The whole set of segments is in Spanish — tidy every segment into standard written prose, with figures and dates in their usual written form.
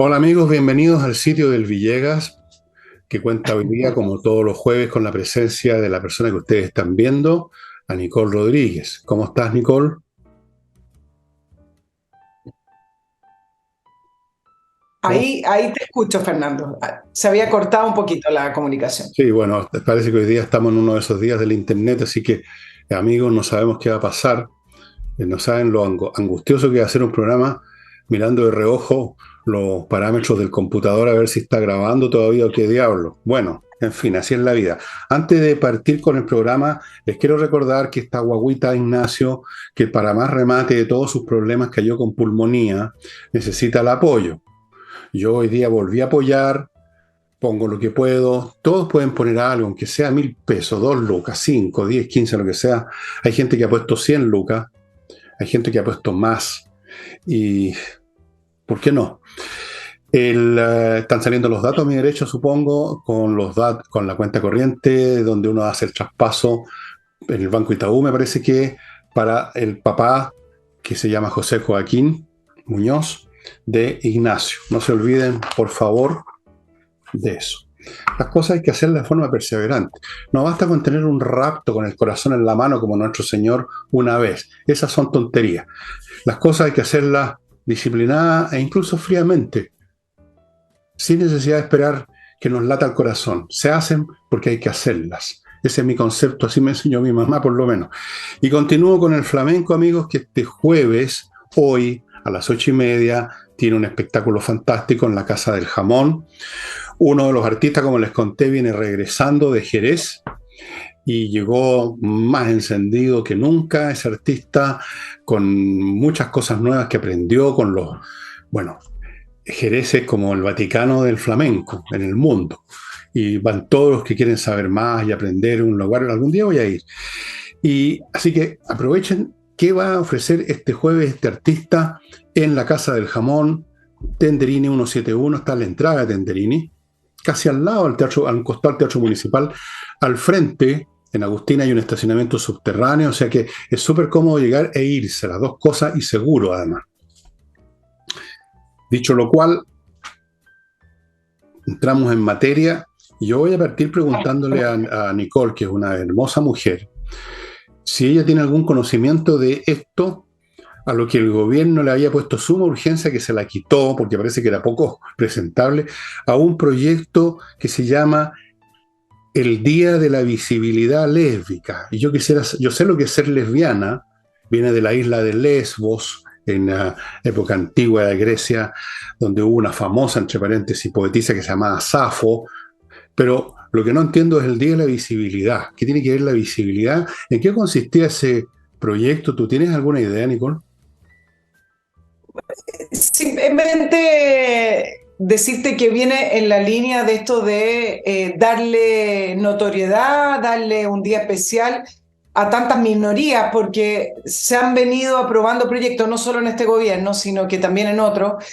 Hola amigos, bienvenidos al sitio del Villegas, que cuenta hoy día, como todos los jueves, con la presencia de la persona que ustedes están viendo, a Nicole Rodríguez. ¿Cómo estás, Nicole? Ahí te escucho, Fernando. Se había cortado un poquito la comunicación. Sí, bueno, parece que hoy día estamos en uno de esos días del Internet, así que, amigos, no sabemos qué va a pasar. No saben lo angustioso que es hacer un programa mirando de reojo los parámetros del computador a ver si está grabando todavía o qué diablo. Bueno, en fin, así es la vida. Antes de partir con el programa, les quiero recordar que esta guagüita Ignacio, que para más remate de todos sus problemas cayó con pulmonía, necesita el apoyo. Yo hoy día volví a apoyar, pongo lo que puedo, todos pueden poner algo, aunque sea 1.000 pesos, 2 lucas, 5, 10, 15, lo que sea. Hay gente que ha puesto 100 lucas, hay gente que ha puesto más. ¿Y por qué no? Están saliendo los datos a mi derecha, supongo, con con la cuenta corriente, donde uno hace el traspaso en el Banco Itaú, me parece que para el papá, que se llama José Joaquín Muñoz, de Ignacio. No se olviden, por favor, de eso. Las cosas hay que hacerlas de forma perseverante. No basta con tener un rapto con el corazón en la mano como nuestro Señor una vez. Esas son tonterías. Las cosas hay que hacerlas disciplinadas e incluso fríamente, sin necesidad de esperar que nos lata el corazón. Se hacen porque hay que hacerlas. Ese es mi concepto, así me enseñó mi mamá por lo menos. Y continúo con el flamenco, amigos, que este jueves, hoy, a las 8:30, tiene un espectáculo fantástico en la Casa del Jamón. Uno de los artistas, como les conté, viene regresando de Jerez y llegó más encendido que nunca ese artista, con muchas cosas nuevas que aprendió, con bueno, Jerez es como el Vaticano del flamenco en el mundo. Y van todos los que quieren saber más y aprender un lugar. Algún día voy a ir. Y así que aprovechen qué va a ofrecer este jueves este artista en la Casa del Jamón, Tenderini 171, está la entrada de Tenderini, casi al lado del teatro, al costado del Teatro Municipal, al frente. En Agustina hay un estacionamiento subterráneo, o sea que es súper cómodo llegar e irse, las dos cosas, y seguro además. Dicho lo cual, entramos en materia. Yo voy a partir preguntándole a Nicole, que es una hermosa mujer, si ella tiene algún conocimiento de esto, a lo que el gobierno le había puesto suma urgencia, que se la quitó porque parece que era poco presentable, a un proyecto que se llama el Día de la Visibilidad Lésbica. Y yo sé lo que es ser lesbiana, viene de la isla de Lesbos, en la época antigua de Grecia, donde hubo una famosa, entre paréntesis, poetisa que se llamaba Safo, pero lo que no entiendo es el Día de la Visibilidad. ¿Qué tiene que ver la visibilidad? ¿En qué consistía ese proyecto? ¿Tú tienes alguna idea, Nicole? Simplemente decirte que viene en la línea de esto de darle notoriedad, darle un día especial a tantas minorías, porque se han venido aprobando proyectos, no solo en este gobierno, sino que también en otros.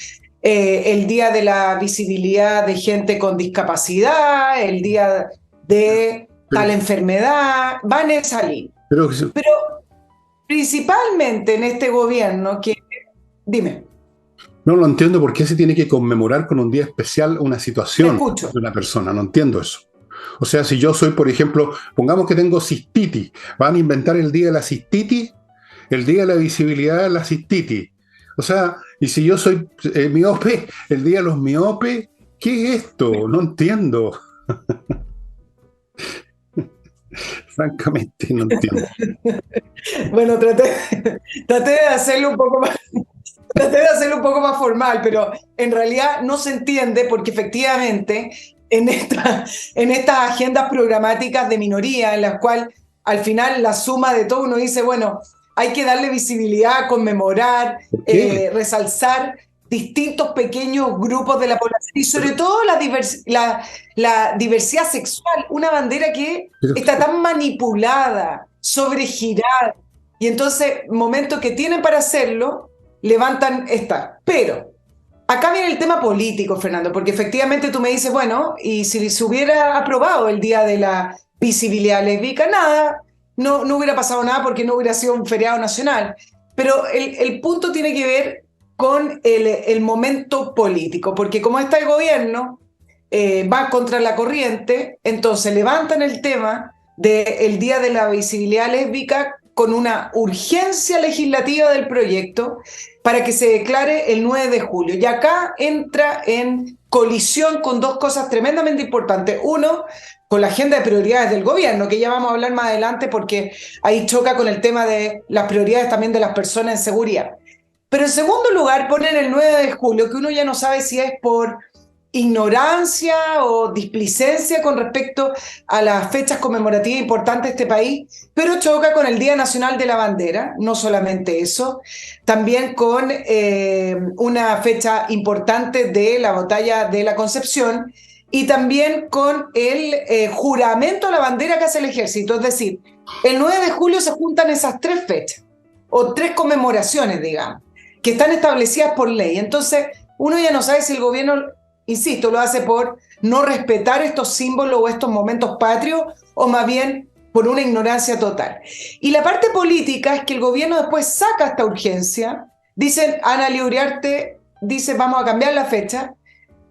El día de la visibilidad de gente con discapacidad, el día de tal Pero, enfermedad, van en esa línea. pero Pero principalmente en este gobierno, que, dime, no lo entiendo por qué se tiene que conmemorar con un día especial una te situación escucho. de una persona. No entiendo eso. O sea, si yo soy, por ejemplo, pongamos que tengo cistitis, ¿van a inventar el día de la cistitis? El día de la visibilidad de la cistitis. O sea, y si yo soy miope, el día de los miopes, ¿qué es esto? No entiendo. Francamente, no entiendo. Bueno, traté de hacerlo un poco más, traté de hacerlo un poco más formal, pero en realidad no se entiende porque efectivamente en estas agendas programáticas de minoría, en las cuales al final la suma de todo uno dice, bueno, hay que darle visibilidad, conmemorar, ¿Por qué? resalzar distintos pequeños grupos de la población y sobre Pero, todo la diversidad sexual, una bandera que pero, está tan manipulada, sobregirada, y entonces, momentos que tienen para hacerlo, levantan esta. Pero acá viene el tema político, Fernando, porque efectivamente tú me dices, bueno, y si se hubiera aprobado el Día de la Visibilidad Lésbica, nada, no hubiera pasado nada porque no hubiera sido un feriado nacional. Pero el punto tiene que ver con el momento político, porque como está el gobierno, va contra la corriente, entonces levantan el tema del Día de la Visibilidad Lésbica con una urgencia legislativa del proyecto para que se declare el 9 de julio. Y acá entra en colisión con dos cosas tremendamente importantes. Uno, con la agenda de prioridades del gobierno, que ya vamos a hablar más adelante porque ahí choca con el tema de las prioridades también de las personas en seguridad. Pero en segundo lugar, ponen el 9 de julio, que uno ya no sabe si es por ignorancia o displicencia con respecto a las fechas conmemorativas importantes de este país, pero choca con el Día Nacional de la Bandera, no solamente eso, también con una fecha importante de la Batalla de la Concepción y también con el juramento a la bandera que hace el ejército. Es decir, el 9 de julio se juntan esas tres fechas, o tres conmemoraciones, digamos, que están establecidas por ley. Entonces, uno ya no sabe si el gobierno, insisto, lo hace por no respetar estos símbolos o estos momentos patrios, o más bien por una ignorancia total. Y la parte política es que el gobierno después saca esta urgencia, dicen, Ana Uriarte dice, vamos a cambiar la fecha,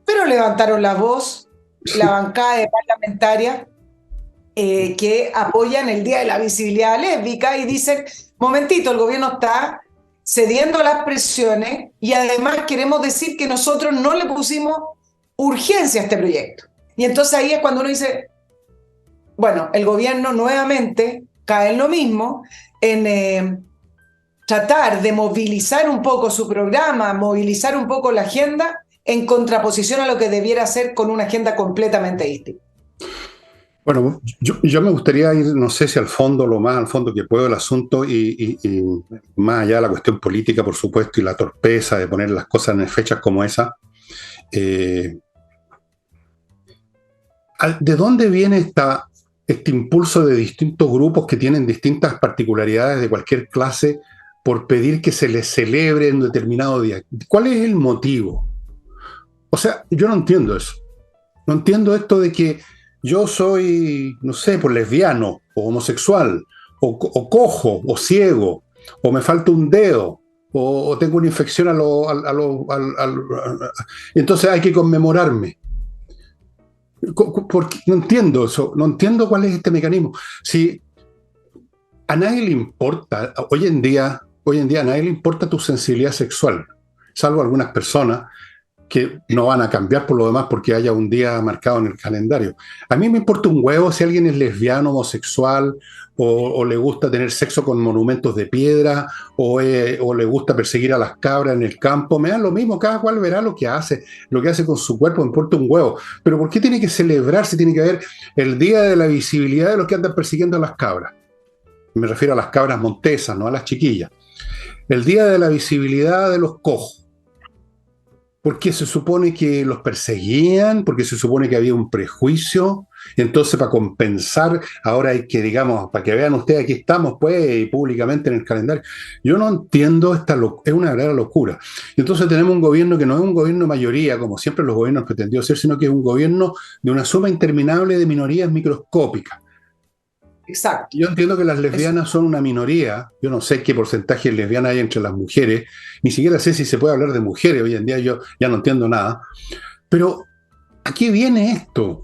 pero levantaron la voz, la bancada de parlamentarias que apoyan el Día de la Visibilidad Lésbica y dicen, momentito, el gobierno está cediendo a las presiones y además queremos decir que nosotros no le pusimos urgencia a este proyecto. Y entonces ahí es cuando uno dice, bueno, el gobierno nuevamente cae en lo mismo, en tratar de movilizar un poco su programa, movilizar un poco la agenda en contraposición a lo que debiera hacer con una agenda completamente distinta. Bueno, yo me gustaría ir, no sé si al fondo, lo más al fondo que puedo del asunto y más allá de la cuestión política, por supuesto, y la torpeza de poner las cosas en fechas como esa. ¿De dónde viene este impulso de distintos grupos que tienen distintas particularidades de cualquier clase por pedir que se les celebre en un determinado día? ¿Cuál es el motivo? O sea, yo no entiendo eso. No entiendo esto de que yo soy, no sé, pues lesbiano, o homosexual, o cojo, o ciego, o me falta un dedo, o tengo una infección entonces hay que conmemorarme. Porque no entiendo eso, no entiendo cuál es este mecanismo. Si a nadie le importa, hoy en día a nadie le importa tu sensibilidad sexual, salvo algunas personas que no van a cambiar por lo demás porque haya un día marcado en el calendario. A mí me importa un huevo si alguien es lesbiano, homosexual, o le gusta tener sexo con monumentos de piedra, o le gusta perseguir a las cabras en el campo. Me da lo mismo, cada cual verá lo que hace con su cuerpo, me importa un huevo. Pero ¿por qué tiene que celebrarse? Tiene que haber el día de la visibilidad de los que andan persiguiendo a las cabras. Me refiero a las cabras montesas, no a las chiquillas. El día de la visibilidad de los cojos. Porque se supone que los perseguían, porque se supone que había un prejuicio, y entonces para compensar, ahora hay que, digamos, para que vean ustedes, aquí estamos, pues, públicamente en el calendario. Yo no entiendo es una verdadera locura. Y entonces tenemos un gobierno que no es un gobierno de mayoría, como siempre los gobiernos pretendió ser, sino que es un gobierno de una suma interminable de minorías microscópicas. Exacto. Yo entiendo que las lesbianas son una minoría. Yo no sé qué porcentaje de lesbianas hay entre las mujeres. Ni siquiera sé si se puede hablar de mujeres. Hoy en día yo ya no entiendo nada. Pero, ¿a qué viene esto?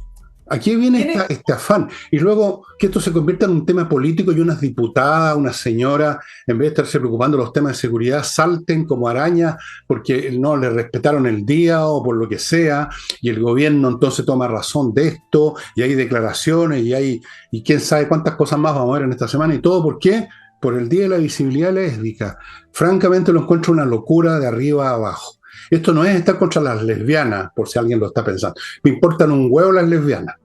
¿A qué viene este afán? Y luego que esto se convierta en un tema político y unas diputadas, una señora, en vez de estarse preocupando de los temas de seguridad, salten como arañas porque no le respetaron el día o por lo que sea, y el gobierno entonces toma razón de esto, y hay declaraciones, y quién sabe cuántas cosas más vamos a ver en esta semana, y todo, ¿por qué? Por el Día de la Visibilidad Lésbica. Francamente lo encuentro una locura de arriba a abajo. Esto no es estar contra las lesbianas, por si alguien lo está pensando. Me importan un huevo las lesbianas.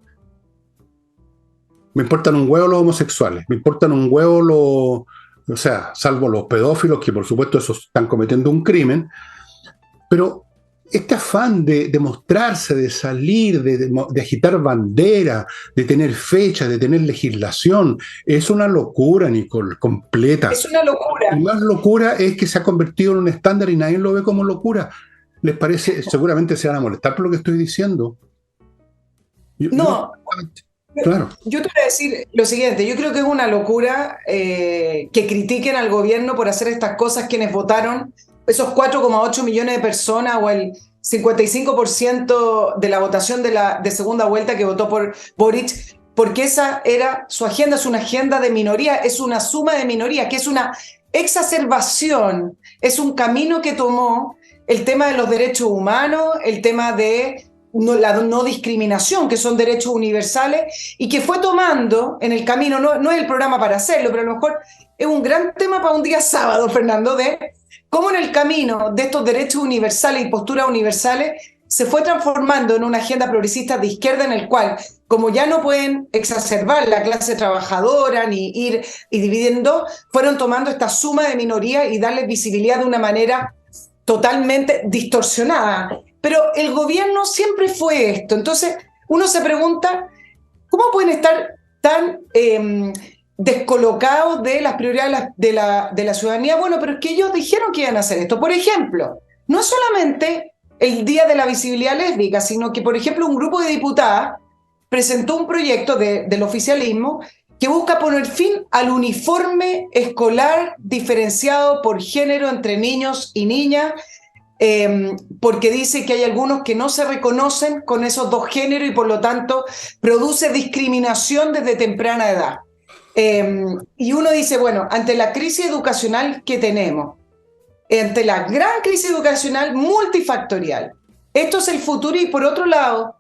Me importan un huevo los homosexuales. Me importan un huevo o sea, salvo los pedófilos, que por supuesto esos están cometiendo un crimen. Pero este afán de mostrarse, de salir, de agitar bandera, de tener fecha, de tener legislación, es una locura, Nicole, completa. Es una locura. Y más locura es que se ha convertido en un estándar y nadie lo ve como locura. ¿Les parece? Seguramente se van a molestar por lo que estoy diciendo. Claro. Yo te voy a decir lo siguiente, yo creo que es una locura que critiquen al gobierno por hacer estas cosas quienes votaron esos 4,8 millones de personas o el 55% de la votación de segunda vuelta que votó por Boric, porque esa era su agenda, es una agenda de minoría, es una suma de minoría, que es una exacerbación, es un camino que tomó el tema de los derechos humanos, el tema de la no discriminación, que son derechos universales, y que fue tomando en el camino, no es el programa para hacerlo, pero a lo mejor es un gran tema para un día sábado, Fernando, de cómo en el camino de estos derechos universales y posturas universales se fue transformando en una agenda progresista de izquierda en el cual, como ya no pueden exacerbar la clase trabajadora ni ir y dividiendo, fueron tomando esta suma de minorías y darles visibilidad de una manera totalmente distorsionada. Pero el gobierno siempre fue esto. Entonces, uno se pregunta, ¿cómo pueden estar tan descolocados de las prioridades de la ciudadanía? Bueno, pero es que ellos dijeron que iban a hacer esto. Por ejemplo, no solamente el Día de la Visibilidad Lésbica, sino que, por ejemplo, un grupo de diputadas presentó un proyecto del oficialismo que busca poner fin al uniforme escolar diferenciado por género entre niños y niñas, porque dice que hay algunos que no se reconocen con esos dos géneros y por lo tanto produce discriminación desde temprana edad. Y uno dice, bueno, ante la crisis educacional que tenemos, ante la gran crisis educacional multifactorial, esto es el futuro y por otro lado,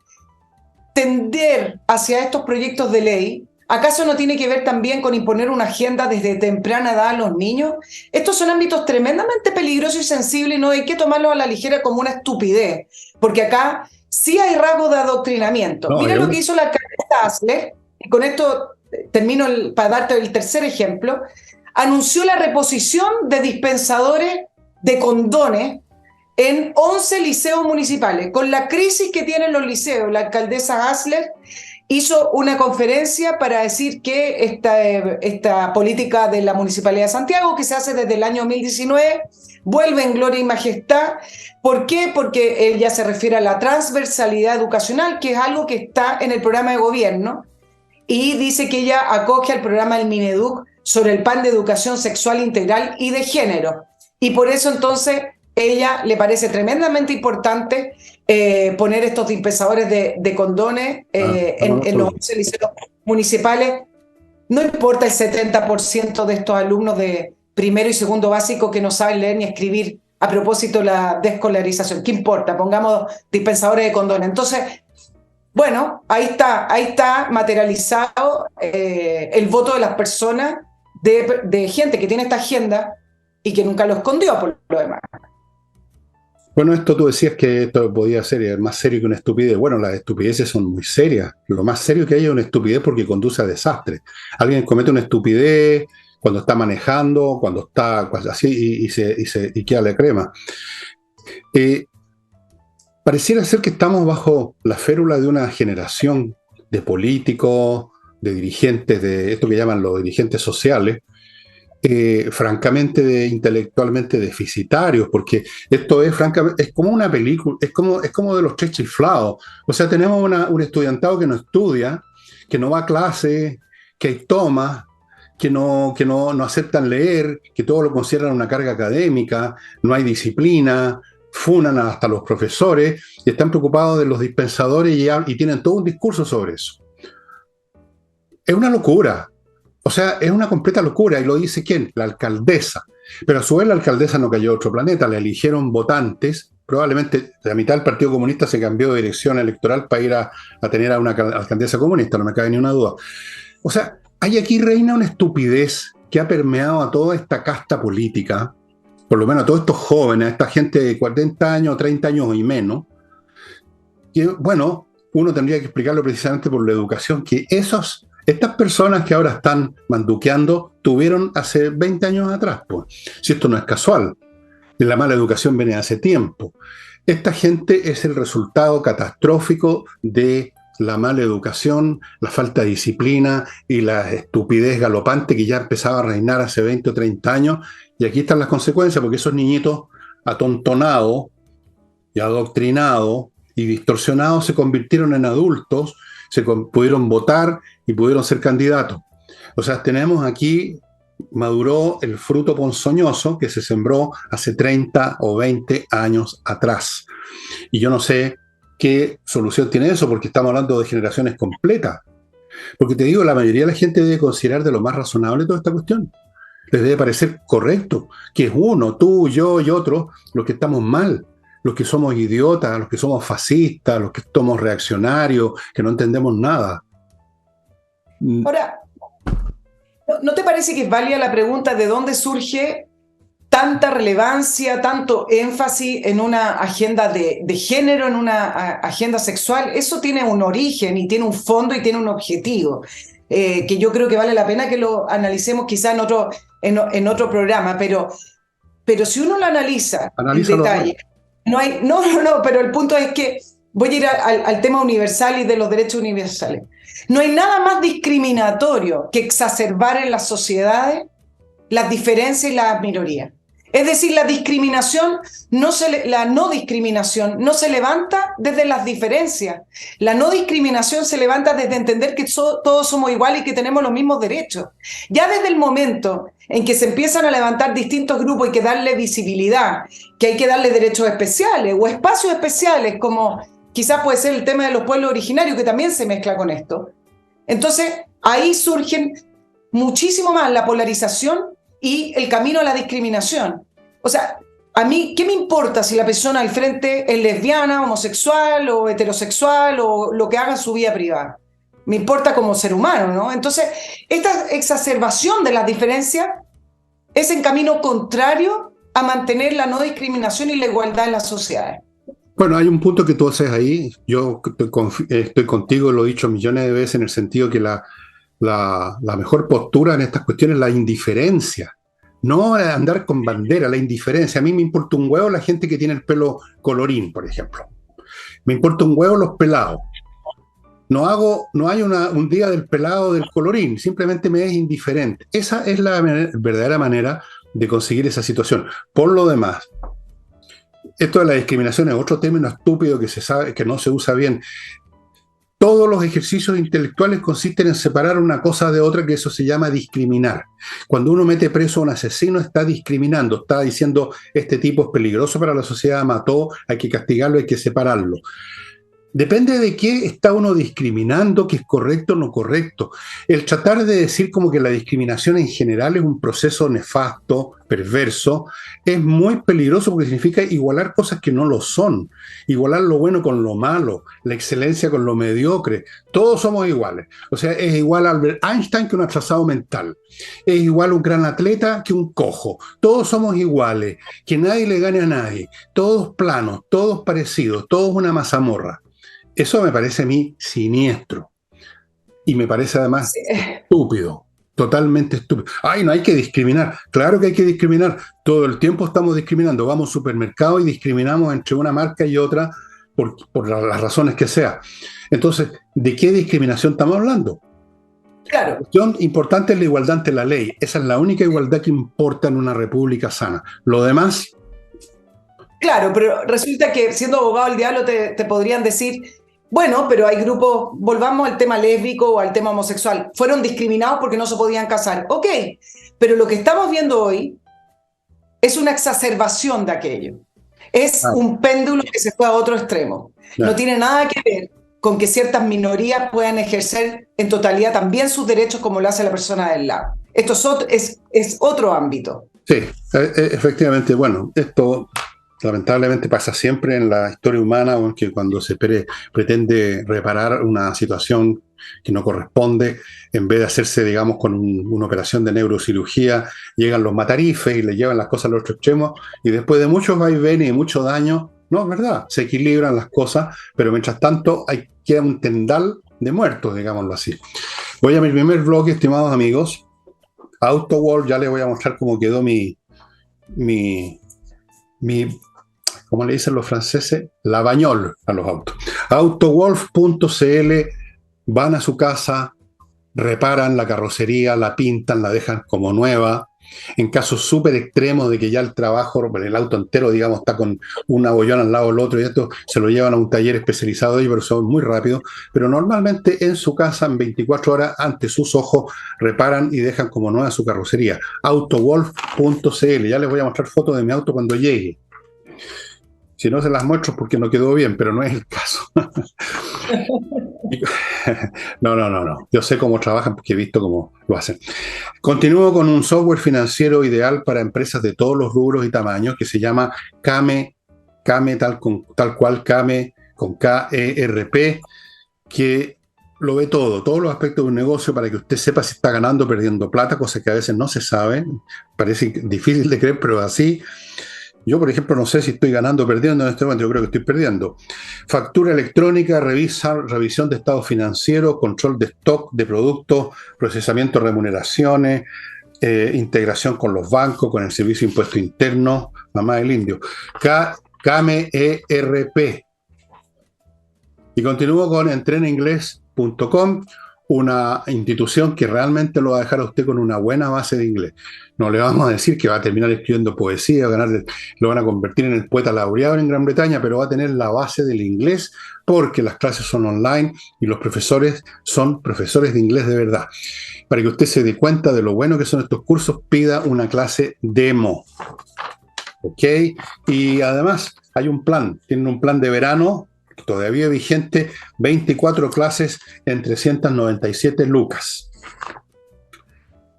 tender hacia estos proyectos de ley, ¿acaso no tiene que ver también con imponer una agenda desde temprana edad a los niños? Estos son ámbitos tremendamente peligrosos y sensibles y no hay que tomarlos a la ligera como una estupidez, porque acá sí hay rasgos de adoctrinamiento. No, Mira lo que hizo la alcaldesa Asler, y con esto termino para darte el tercer ejemplo, anunció la reposición de dispensadores de condones en 11 liceos municipales. Con la crisis que tienen los liceos, la alcaldesa Asler hizo una conferencia para decir que esta política de la Municipalidad de Santiago, que se hace desde el año 2019, vuelve en gloria y majestad. ¿Por qué? Porque ella se refiere a la transversalidad educacional, que es algo que está en el programa de gobierno, y dice que ella acoge al programa del Mineduc sobre el plan de educación sexual integral y de género. Y por eso entonces ella le parece tremendamente importante poner estos dispensadores de condones en los liceos municipales. No importa el 70% de estos alumnos de primero y segundo básico que no saben leer ni escribir a propósito de la desescolarización. ¿Qué importa? Pongamos dispensadores de condones. Entonces, bueno, ahí está materializado el voto de las personas, de gente que tiene esta agenda y que nunca lo escondió por lo demás. Bueno, esto tú decías que esto podía ser más serio que una estupidez. Bueno, las estupideces son muy serias. Lo más serio que hay es una estupidez porque conduce a desastre. Alguien comete una estupidez cuando está manejando, cuando está así y queda la crema. Pareciera ser que estamos bajo la férula de una generación de políticos, de dirigentes, de esto que llaman los dirigentes sociales, francamente intelectualmente deficitarios, porque esto es francamente, es como una película, es como de los tres chiflados. O sea, tenemos un estudiantado que no estudia, que no va a clase, que hay tomas, que no aceptan leer, que todo lo consideran una carga académica, no hay disciplina, funan hasta los profesores y están preocupados de los dispensadores y tienen todo un discurso sobre eso. Es una locura. O sea, es una completa locura, y lo dice ¿quién? La alcaldesa. Pero a su vez la alcaldesa no cayó a otro planeta, le eligieron votantes, probablemente la mitad del Partido Comunista se cambió de dirección electoral para ir a tener a una alcaldesa comunista, no me cabe ni una duda. O sea, hay aquí reina una estupidez que ha permeado a toda esta casta política, por lo menos a todos estos jóvenes, a esta gente de 40 años, 30 años y menos, que bueno, uno tendría que explicarlo precisamente por la educación, que estas personas que ahora están manduqueando tuvieron hace 20 años atrás, pues. Si esto no es casual, la mala educación viene hace tiempo. Esta gente es el resultado catastrófico de la mala educación, la falta de disciplina y la estupidez galopante que ya empezaba a reinar hace 20 o 30 años. Y aquí están las consecuencias, porque esos niñitos atontonados y adoctrinados y distorsionados se convirtieron en adultos, pudieron votar y pudieron ser candidatos. O sea, tenemos aquí maduró el fruto ponzoñoso que se sembró hace 30 o 20 años atrás. Y yo no sé qué solución tiene eso, porque estamos hablando de generaciones completas. Porque te digo, la mayoría de la gente debe considerar de lo más razonable toda esta cuestión. Les debe parecer correcto, que es uno, tú, yo y otro, los que estamos mal, los que somos idiotas, los que somos fascistas, los que somos reaccionarios, que no entendemos nada. Ahora, ¿no te parece que es válida la pregunta de dónde surge tanta relevancia, tanto énfasis en una agenda de género, en una agenda sexual? Eso tiene un origen y tiene un fondo y tiene un objetivo, que yo creo que vale la pena que lo analicemos quizá en otro programa, pero si uno lo analiza en detalle, pero el punto es que voy a ir al tema universal y de los derechos universales. No hay nada más discriminatorio que exacerbar en las sociedades las diferencias y las minorías. Es decir, la no discriminación no se levanta desde las diferencias. La no discriminación se levanta desde entender que todos somos iguales y que tenemos los mismos derechos. Ya desde el momento en que se empiezan a levantar distintos grupos y que darle visibilidad, que hay que darle derechos especiales o espacios especiales, como quizás puede ser el tema de los pueblos originarios, que también se mezcla con esto. Entonces, ahí surgen muchísimo más la polarización y el camino a la discriminación. O sea, a mí, ¿qué me importa si la persona al frente es lesbiana, homosexual o heterosexual o lo que haga en su vida privada? Me importa como ser humano, ¿no? Entonces, esta exacerbación de las diferencias es en camino contrario a mantener la no discriminación y la igualdad en las sociedades. Bueno, hay un punto que tú haces ahí. Yo estoy contigo, lo he dicho millones de veces, en el sentido que la mejor postura en estas cuestiones es la indiferencia. No andar con bandera, la indiferencia. A mí me importa un huevo la gente que tiene el pelo colorín, por ejemplo. Me importa un huevo los pelados. No hay un día del pelado del colorín, simplemente me es indiferente. Esa es la verdadera manera de conseguir esa situación. Por lo demás, esto de la discriminación es otro término estúpido que se sabe que no se usa bien. Todos los ejercicios intelectuales consisten en separar una cosa de otra, que eso se llama discriminar. Cuando uno mete preso a un asesino, está discriminando, está diciendo, este tipo es peligroso para la sociedad, mató, hay que castigarlo, hay que separarlo. Depende de qué está uno discriminando, qué es correcto o no correcto. El tratar de decir como que la discriminación en general es un proceso nefasto, perverso, es muy peligroso porque significa igualar cosas que no lo son. Igualar lo bueno con lo malo, la excelencia con lo mediocre. Todos somos iguales. O sea, es igual a Albert Einstein que un atrasado mental. Es igual un gran atleta que un cojo. Todos somos iguales. Que nadie le gane a nadie. Todos planos, todos parecidos, todos una mazamorra. Eso me parece a mí siniestro. Y me parece además estúpido. Totalmente estúpido. Ay, no hay que discriminar. Claro que hay que discriminar. Todo el tiempo estamos discriminando. Vamos a un supermercado y discriminamos entre una marca y otra por las razones que sea. Entonces, ¿de qué discriminación estamos hablando? Claro. La cuestión importante es la igualdad ante la ley. Esa es la única igualdad que importa en una república sana. Lo demás... Claro, pero resulta que siendo abogado del diablo te podrían decir... Bueno, pero hay grupos, volvamos al tema lésbico o al tema homosexual, fueron discriminados porque no se podían casar. Ok, pero lo que estamos viendo hoy es una exacerbación de aquello. Es un péndulo que se fue a otro extremo. No tiene nada que ver con que ciertas minorías puedan ejercer en totalidad también sus derechos como lo hace la persona del lado. Esto es otro ámbito. Sí, efectivamente, bueno, esto... lamentablemente pasa siempre en la historia humana, que cuando se pretende reparar una situación que no corresponde, en vez de hacerse, digamos, con una operación de neurocirugía, llegan los matarifes y le llevan las cosas al otro extremo, y después de muchos vaivenes y mucho daño, no, es verdad, se equilibran las cosas, pero mientras tanto queda un tendal de muertos, digámoslo así. Voy a mi primer blog, estimados amigos, AutoWolf. Ya les voy a mostrar cómo quedó mi ¿cómo le dicen los franceses? La bañol a los autos. Autowolf.cl, van a su casa, reparan la carrocería, la pintan, la dejan como nueva, En casos súper extremos de que ya el trabajo, el auto entero, digamos, está con una bollona al lado del otro y esto se lo llevan a un taller especializado de ellos, pero son muy rápidos. Pero normalmente en su casa, en 24 horas, ante sus ojos, reparan y dejan como nueva su carrocería. Autowolf.cl. Ya les voy a mostrar fotos de mi auto cuando llegue. Si no se las muestro porque no quedó bien, pero no es el caso. No. Yo sé cómo trabajan porque he visto cómo lo hacen. Continúo con un software financiero ideal para empresas de todos los rubros y tamaños que se llama Kame tal cual, Kame con KERP, que lo ve todo, todos los aspectos de un negocio para que usted sepa si está ganando o perdiendo plata, cosa que a veces no se sabe. Parece difícil de creer, pero así. Yo, por ejemplo, no sé si estoy ganando o perdiendo en este momento, yo creo que estoy perdiendo. Factura electrónica, revisión de estado financiero, control de stock de productos, procesamiento de remuneraciones, integración con los bancos, con el Servicio de Impuesto Interno, mamá del indio. KAMERP. Y continúo con entreninglés.com, una institución que realmente lo va a dejar a usted con una buena base de inglés. No le vamos a decir que va a terminar escribiendo poesía, lo van a convertir en el poeta laureado en Gran Bretaña, pero va a tener la base del inglés porque las clases son online y los profesores son profesores de inglés de verdad. Para que usted se dé cuenta de lo bueno que son estos cursos, pida una clase demo. ¿Ok? Y además hay un plan, tienen un plan de verano todavía vigente, 24 clases en 397 lucas.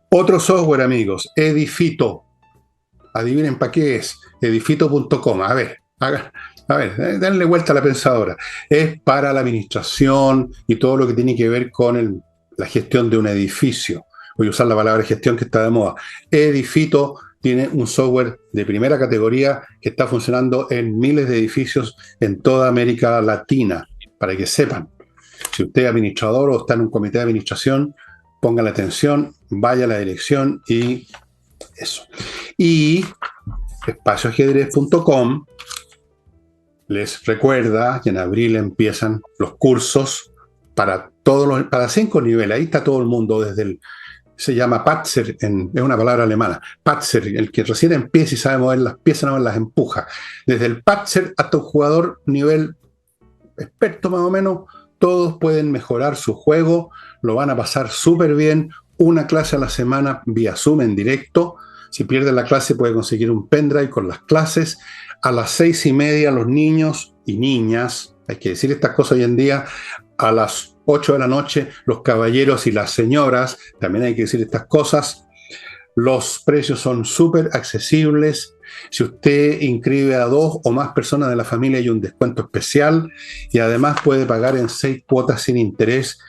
Otro software, amigos, Edifito. Adivinen para qué es, edifito.com. A ver, denle vuelta a la pensadora. Es para la administración y todo lo que tiene que ver con la gestión de un edificio. Voy a usar la palabra gestión que está de moda. Edifito tiene un software de primera categoría que está funcionando en miles de edificios en toda América Latina, para que sepan. Si usted es administrador o está en un comité de administración, póngale atención, vaya a la dirección y eso. Y espacioajedrez.com les recuerda que en abril empiezan los cursos para 5 niveles. Ahí está todo el mundo se llama Patzer, es una palabra alemana. Patzer, el que recién empieza y sabe mover las piezas, no las empuja. Desde el Patzer hasta un jugador nivel experto más o menos, todos pueden mejorar su juego, lo van a pasar súper bien. Una clase a la semana vía Zoom en directo. Si pierde la clase puede conseguir un pendrive con las clases. A las 6:30 los niños y niñas, hay que decir estas cosas hoy en día, a las 8 de la noche, los caballeros y las señoras, también hay que decir estas cosas. Los precios son súper accesibles. Si usted inscribe a 2 o más personas de la familia, hay un descuento especial y además puede pagar en 6 cuotas sin interés.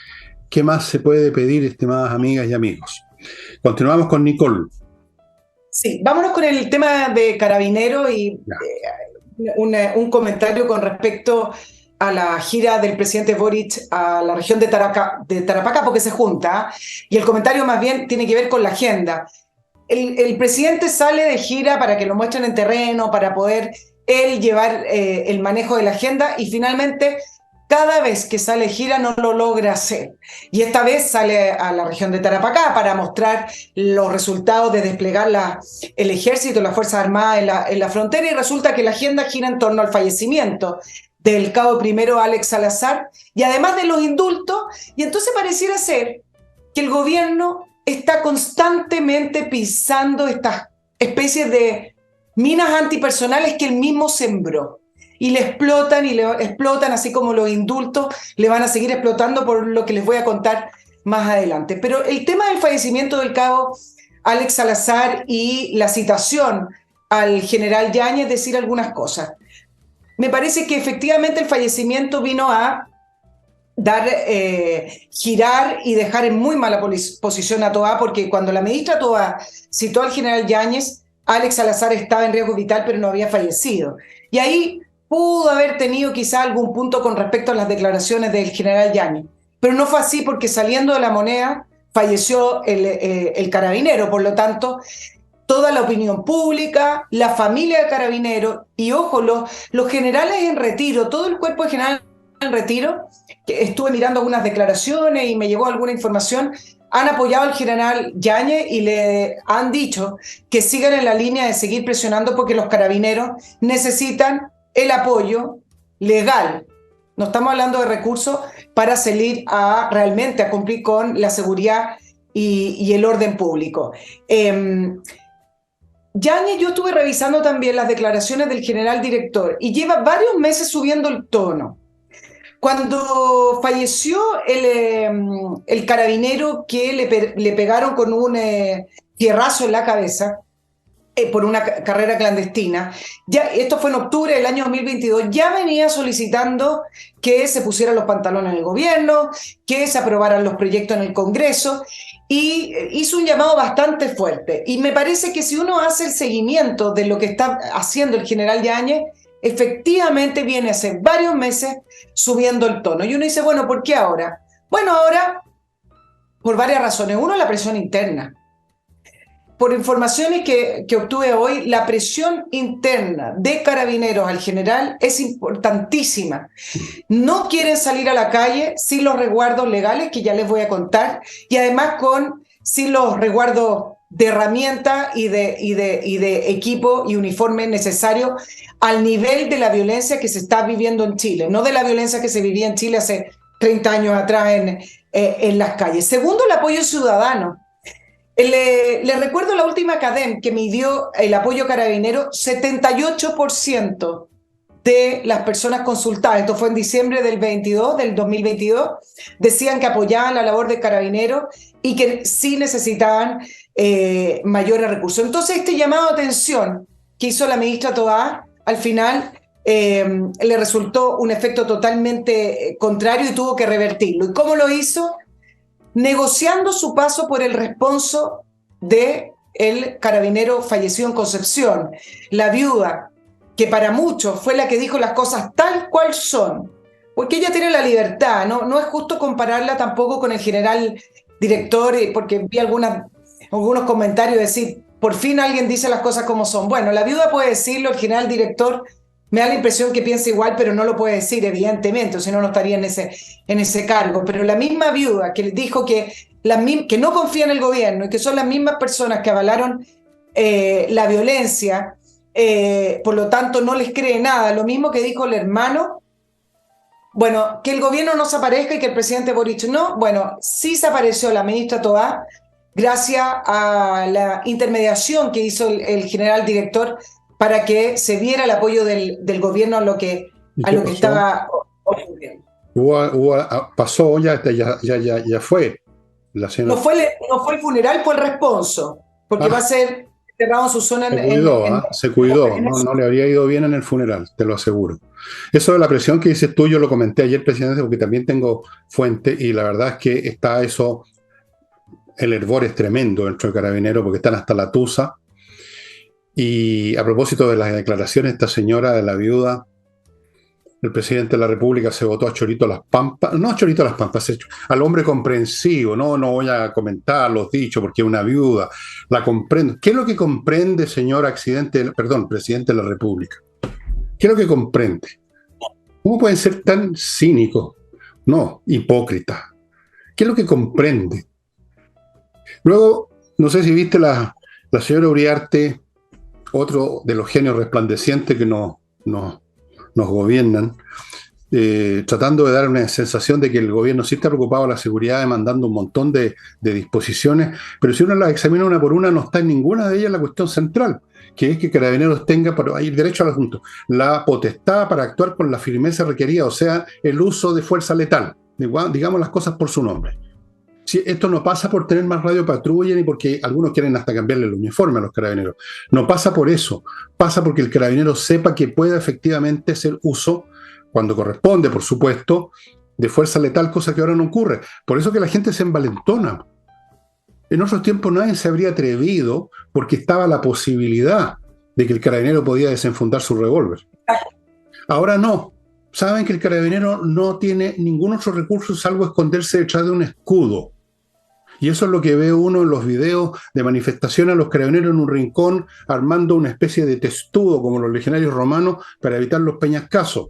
¿Qué más se puede pedir, estimadas amigas y amigos? Continuamos con Nicole. Sí, vámonos con el tema de Carabinero y un comentario con respecto a la gira del presidente Boric a la región de Tarapacá, porque se junta, y el comentario más bien tiene que ver con la agenda. El presidente sale de gira para que lo muestren en terreno, para poder él llevar el manejo de la agenda, y finalmente cada vez que sale de gira no lo logra hacer. Y esta vez sale a la región de Tarapacá para mostrar los resultados de desplegar el ejército, las Fuerzas Armadas en la frontera, y resulta que la agenda gira en torno al fallecimiento del cabo primero Alex Salazar, y además de los indultos, y entonces pareciera ser que el gobierno está constantemente pisando estas especies de minas antipersonales que él mismo sembró, y le explotan, así como los indultos le van a seguir explotando, por lo que les voy a contar más adelante. Pero el tema del fallecimiento del cabo Alex Salazar y la citación al general Yáñez, decir algunas cosas. Me parece que efectivamente el fallecimiento vino a girar y dejar en muy mala posición a Toá, porque cuando la ministra Toá citó al general Yáñez, Alex Salazar estaba en riesgo vital, pero no había fallecido. Y ahí pudo haber tenido quizá algún punto con respecto a las declaraciones del general Yáñez. Pero no fue así, porque saliendo de La Moneda falleció el carabinero. Por lo tanto, toda la opinión pública, la familia de Carabineros y, ojo, los generales en retiro, todo el cuerpo de general en retiro, que estuve mirando algunas declaraciones y me llegó alguna información, han apoyado al general Yáñez y le han dicho que sigan en la línea de seguir presionando porque los carabineros necesitan el apoyo legal. No estamos hablando de recursos para salir realmente a cumplir con la seguridad y el orden público. Yáñez, yo estuve revisando también las declaraciones del general director y lleva varios meses subiendo el tono. Cuando falleció el carabinero que le pegaron con un fierrazo en la cabeza por una carrera clandestina, esto fue en octubre del año 2022, ya venía solicitando que se pusieran los pantalones en el gobierno, que se aprobaran los proyectos en el Congreso, y hizo un llamado bastante fuerte. Y me parece que si uno hace el seguimiento de lo que está haciendo el general Yáñez, efectivamente viene hace varios meses subiendo el tono. Y uno dice, bueno, ¿por qué ahora? Bueno, ahora por varias razones. Uno, la presión interna. Por informaciones que obtuve hoy, la presión interna de Carabineros al general es importantísima. No quieren salir a la calle sin los resguardos legales, que ya les voy a contar, y además sin los resguardos de herramientas y de equipo y uniforme necesarios al nivel de la violencia que se está viviendo en Chile, no de la violencia que se vivía en Chile hace 30 años atrás en las calles. Segundo, el apoyo ciudadano. Le recuerdo la última CADEM que midió el apoyo carabinero, 78% de las personas consultadas, esto fue en diciembre del 2022, decían que apoyaban la labor de carabineros y que sí necesitaban mayores recursos. Entonces este llamado de atención que hizo la ministra Toá, al final le resultó un efecto totalmente contrario y tuvo que revertirlo. ¿Y cómo lo hizo? Negociando su paso por el responso del carabinero fallecido en Concepción, la viuda, que para muchos fue la que dijo las cosas tal cual son, porque ella tiene la libertad, no es justo compararla tampoco con el general director, porque vi algunos comentarios decir, por fin alguien dice las cosas como son. Bueno, la viuda puede decirlo, el general director me da la impresión que piensa igual, pero no lo puede decir, evidentemente, o si no, no estaría en ese cargo. Pero la misma viuda que dijo que no confía en el gobierno y que son las mismas personas que avalaron la violencia, por lo tanto no les cree nada. Lo mismo que dijo el hermano, bueno, que el gobierno no se aparezca y que el presidente Boric no. Bueno, sí se apareció la ministra Toá, gracias a la intermediación que hizo el general director para que se viera el apoyo del gobierno a lo que estaba ocurriendo. Pasó, ya fue. La no fue el funeral, fue el responso, porque va a ser enterrado en su zona. Se cuidó, no le habría ido bien en el funeral, te lo aseguro. Eso de la presión que dices tú, yo lo comenté ayer, presidente, porque también tengo fuente, y la verdad es que está eso, el hervor es tremendo dentro del carabinero, porque están hasta la tusa. Y a propósito de las declaraciones de esta señora, de la viuda, el presidente de la República se votó a Chorito Las Pampas, no a Chorito Las Pampas, al hombre comprensivo, no voy a comentar los dichos porque es una viuda, la comprendo. ¿Qué es lo que comprende, señor presidente de la República? ¿Qué es lo que comprende? ¿Cómo pueden ser tan cínicos? No, hipócritas. ¿Qué es lo que comprende? Luego, no sé si viste la señora Uriarte, otro de los genios resplandecientes que nos gobiernan, tratando de dar una sensación de que el gobierno sí está preocupado de la seguridad, demandando un montón de disposiciones, pero si uno las examina una por una, no está en ninguna de ellas la cuestión central, que es que Carabineros tenga, hay derecho al asunto, la potestad para actuar con la firmeza requerida, o sea, el uso de fuerza letal, digamos las cosas por su nombre. Si esto no pasa por tener más radiopatrulla ni porque algunos quieren hasta cambiarle el uniforme a los carabineros. No pasa por eso. Pasa porque el carabinero sepa que puede efectivamente hacer uso, cuando corresponde, por supuesto, de fuerza letal, cosa que ahora no ocurre. Por eso que la gente se envalentona. En otros tiempos nadie se habría atrevido porque estaba la posibilidad de que el carabinero podía desenfundar su revólver. Ahora no. Saben que el carabinero no tiene ningún otro recurso salvo esconderse detrás de un escudo. Y eso es lo que ve uno en los videos de manifestación a los carabineros en un rincón, armando una especie de testudo como los legionarios romanos para evitar los peñascasos.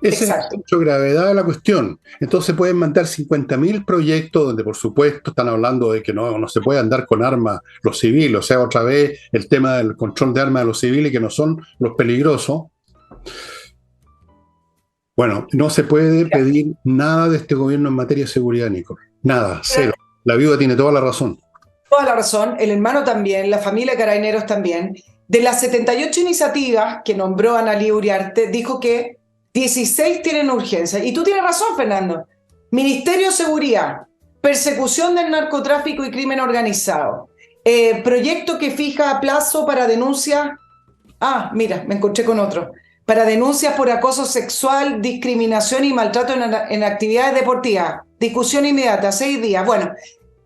Ese es el Exacto. centro de gravedad de la cuestión. Entonces pueden mandar 50.000 proyectos donde, por supuesto, están hablando de que no se puede andar con armas los civiles. O sea, otra vez el tema del control de armas de los civiles, que no son los peligrosos. Bueno, no se puede pedir nada de este gobierno en materia de seguridad, Nico. Nada, cero. La viuda tiene toda la razón. Toda la razón, el hermano también, la familia Carabineros también. De las 78 iniciativas que nombró Analí Uriarte, dijo que 16 tienen urgencia. Y tú tienes razón, Fernando. Ministerio de Seguridad, persecución del narcotráfico y crimen organizado, proyecto que fija plazo para denuncias. Ah, mira, me encontré con otro. Para denuncias por acoso sexual, discriminación y maltrato en actividades deportivas. Discusión inmediata, 6 días. Bueno,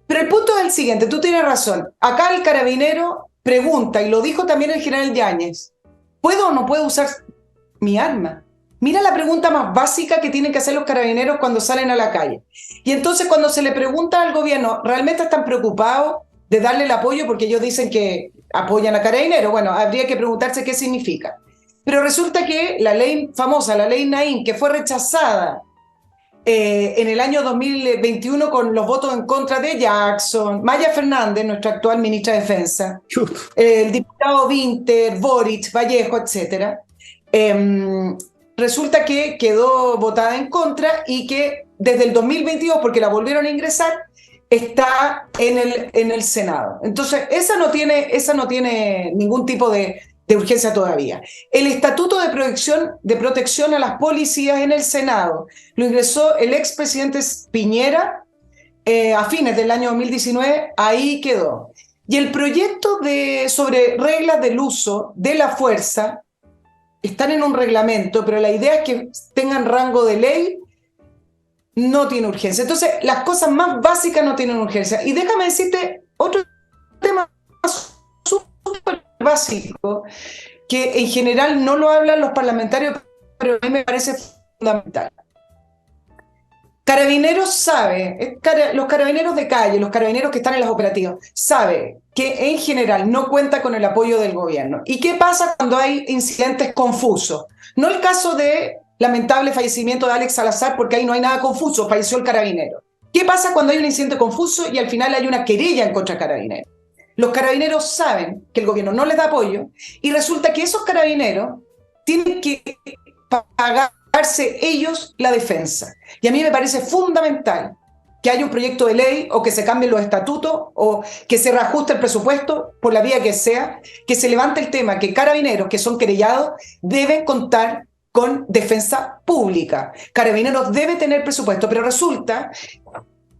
pero el punto es el siguiente, tú tienes razón. Acá el carabinero pregunta, y lo dijo también el general Yáñez, ¿puedo o no puedo usar mi arma? Mira la pregunta más básica que tienen que hacer los carabineros cuando salen a la calle. Y entonces cuando se le pregunta al gobierno, ¿realmente están preocupados de darle el apoyo? Porque ellos dicen que apoyan a carabineros. Bueno, habría que preguntarse qué significa. Pero resulta que la ley famosa, la ley Naim, que fue rechazada en el año 2021 con los votos en contra de Jackson, Maya Fernández, nuestra actual ministra de Defensa, el diputado Winter, Boric, Vallejo, etc. Resulta que quedó votada en contra y que desde el 2022, porque la volvieron a ingresar, está en el Senado. Entonces, esa no tiene ningún tipo de urgencia todavía. El Estatuto de Protección a las Policías en el Senado lo ingresó el expresidente Piñera a fines del año 2019, ahí quedó. Y el proyecto sobre reglas del uso de la fuerza están en un reglamento, pero la idea es que tengan rango de ley, no tiene urgencia. Entonces, las cosas más básicas no tienen urgencia. Y déjame decirte otro tema súper básico, que en general no lo hablan los parlamentarios, pero a mí me parece fundamental. Carabineros sabe, los carabineros de calle, los carabineros que están en las operativas, sabe que en general no cuenta con el apoyo del gobierno. ¿Y qué pasa cuando hay incidentes confusos? No el caso de lamentable fallecimiento de Alex Salazar, porque ahí no hay nada confuso, falleció el carabinero. ¿Qué pasa cuando hay un incidente confuso y al final hay una querella en contra del carabinero? Los carabineros saben que el gobierno no les da apoyo y resulta que esos carabineros tienen que pagarse ellos la defensa. Y a mí me parece fundamental que haya un proyecto de ley o que se cambien los estatutos o que se reajuste el presupuesto por la vía que sea, que se levante el tema que carabineros que son querellados deben contar con defensa pública. Carabineros debe tener presupuesto, pero resulta...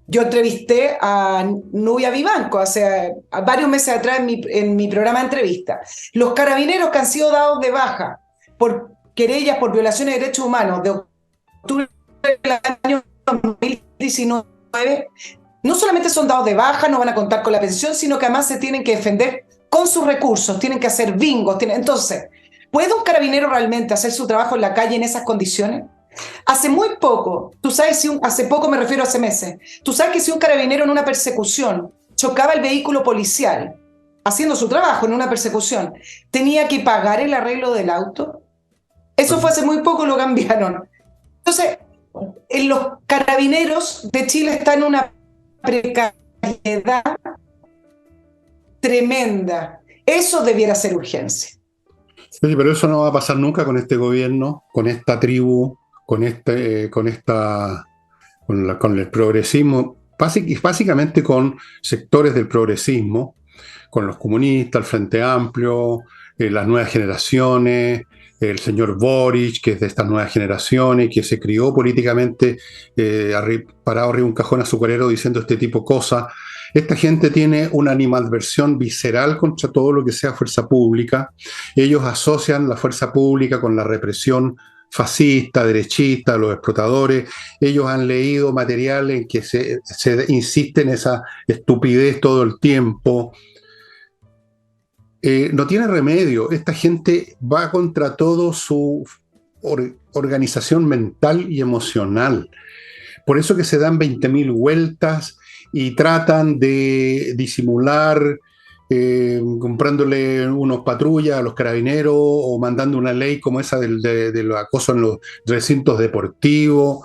Yo entrevisté a Nubia Vivanco hace varios meses atrás en mi programa de entrevista. Los carabineros que han sido dados de baja por querellas por violaciones de derechos humanos de octubre del año 2019, no solamente son dados de baja, no van a contar con la pensión, sino que además se tienen que defender con sus recursos, tienen que hacer bingos. Entonces, ¿puede un carabinero realmente hacer su trabajo en la calle en esas condiciones? Hace muy poco, tú sabes, hace poco me refiero a hace meses, tú sabes que si un carabinero en una persecución chocaba el vehículo policial, haciendo su trabajo en una persecución, tenía que pagar el arreglo del auto. Eso fue hace muy poco, lo cambiaron. Entonces, los carabineros de Chile están en una precariedad tremenda. Eso debiera ser urgencia. Oye, pero eso no va a pasar nunca con este gobierno, con esta tribu, con el progresismo, básicamente con sectores del progresismo, con los comunistas, el Frente Amplio, las nuevas generaciones, el señor Boric, que es de estas nuevas generaciones, que se crió políticamente parado arriba de un cajón azucarero diciendo este tipo de cosas. Esta gente tiene una animadversión visceral contra todo lo que sea fuerza pública. Ellos asocian la fuerza pública con la represión fascista, derechista, los explotadores. Ellos han leído material en que se insiste en esa estupidez todo el tiempo. No tiene remedio. Esta gente va contra todo su organización mental y emocional. Por eso que se dan 20.000 vueltas y tratan de disimular comprándole unos patrullas a los carabineros o mandando una ley como esa del acoso en los recintos deportivos,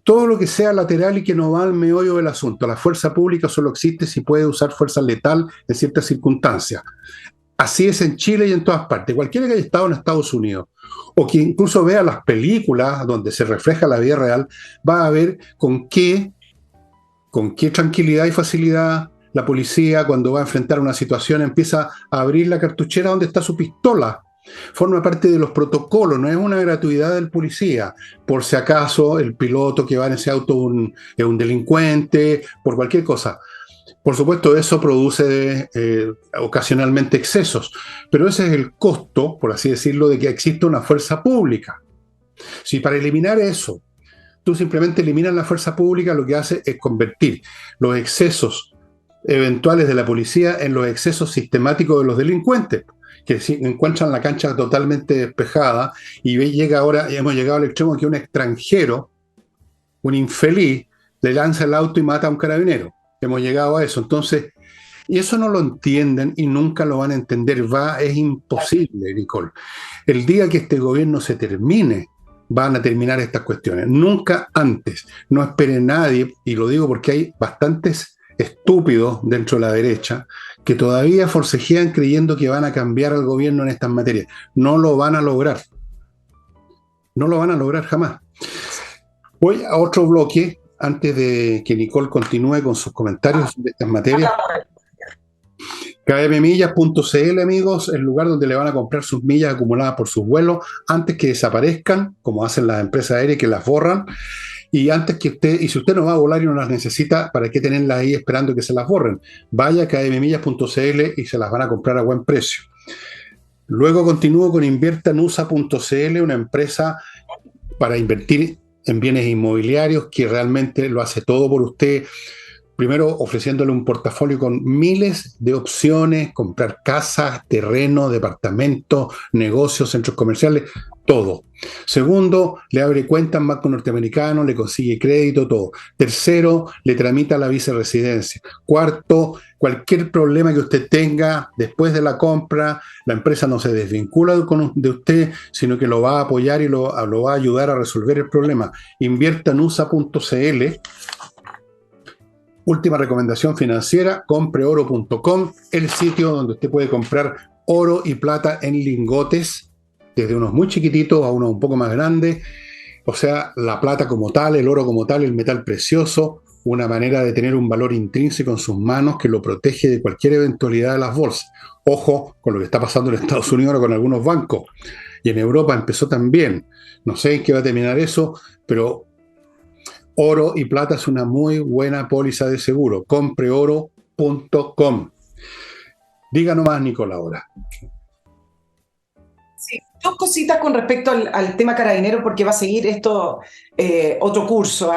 todo lo que sea lateral y que no va al meollo del asunto. La fuerza pública solo existe si puede usar fuerza letal en ciertas circunstancias. Así es en Chile y en todas partes. Cualquiera que haya estado en Estados Unidos o que incluso vea las películas donde se refleja la vida real, va a ver con qué tranquilidad y facilidad la policía, cuando va a enfrentar una situación, empieza a abrir la cartuchera donde está su pistola. Forma parte de los protocolos, no es una gratuidad del policía. Por si acaso el piloto que va en ese auto es un delincuente, por cualquier cosa. Por supuesto, eso produce ocasionalmente excesos, pero ese es el costo, por así decirlo, de que exista una fuerza pública. Si para eliminar eso, tú simplemente eliminas la fuerza pública, lo que hace es convertir los excesos eventuales de la policía en los excesos sistemáticos de los delincuentes, que encuentran la cancha totalmente despejada y llega ahora, hemos llegado al extremo que un extranjero, un infeliz, le lanza el auto y mata a un carabinero. Hemos llegado a eso. Entonces, y eso no lo entienden y nunca lo van a entender. Es imposible, Nicole. El día que este gobierno se termine, van a terminar estas cuestiones. Nunca antes. No espere nadie, y lo digo porque hay bastantes estúpidos dentro de la derecha que todavía forcejean creyendo que van a cambiar al gobierno en estas materias. No lo van a lograr. No lo van a lograr jamás. Voy a otro bloque antes de que Nicole continúe con sus comentarios de estas materias. kmmillas.cl, amigos, el lugar donde le van a comprar sus millas acumuladas por sus vuelos antes que desaparezcan, como hacen las empresas aéreas que las borran. Y antes que usted, y si usted no va a volar y no las necesita, ¿para qué tenerlas ahí esperando que se las borren? Vaya a kmmillas.cl y se las van a comprar a buen precio. Luego continúo con inviertanusa.cl, una empresa para invertir en bienes inmobiliarios que realmente lo hace todo por usted. Primero, ofreciéndole un portafolio con miles de opciones, comprar casas, terrenos, departamentos, negocios, centros comerciales, todo. Segundo, le abre cuenta en banco norteamericano, le consigue crédito, todo. Tercero, le tramita la viceresidencia. Cuarto, cualquier problema que usted tenga después de la compra, la empresa no se desvincula de usted, sino que lo va a apoyar y lo va a ayudar a resolver el problema. Inviertanusa.cl. Última recomendación financiera, compreoro.com, el sitio donde usted puede comprar oro y plata en lingotes, desde unos muy chiquititos a unos un poco más grandes. O sea, la plata como tal, el oro como tal, el metal precioso, una manera de tener un valor intrínseco en sus manos que lo protege de cualquier eventualidad de las bolsas. Ojo con lo que está pasando en Estados Unidos ahora con algunos bancos. Y en Europa empezó también. No sé en qué va a terminar eso, pero oro y plata es una muy buena póliza de seguro. Compreoro.com. Diga nomás, Nicola, ahora. Sí, dos cositas con respecto al tema carabinero, porque va a seguir esto otro curso.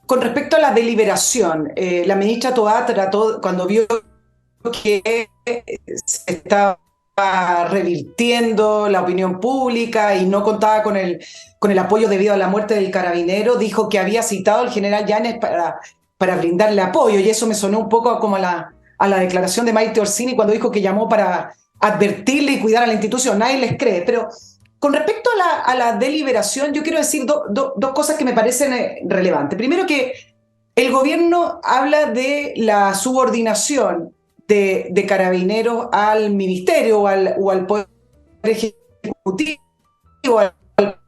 Con respecto a la deliberación, la ministra Toá trató, cuando vio que se estaba revirtiendo la opinión pública y no contaba con el apoyo debido a la muerte del carabinero, dijo que había citado al general Yanes para brindarle apoyo, y eso me sonó un poco como a la declaración de Maite Orsini cuando dijo que llamó para advertirle y cuidar a la institución. Nadie les cree, pero con respecto a la deliberación, yo quiero decir dos cosas que me parecen relevantes. Primero, que el gobierno habla de la subordinación de carabineros al ministerio o al poder ejecutivo, al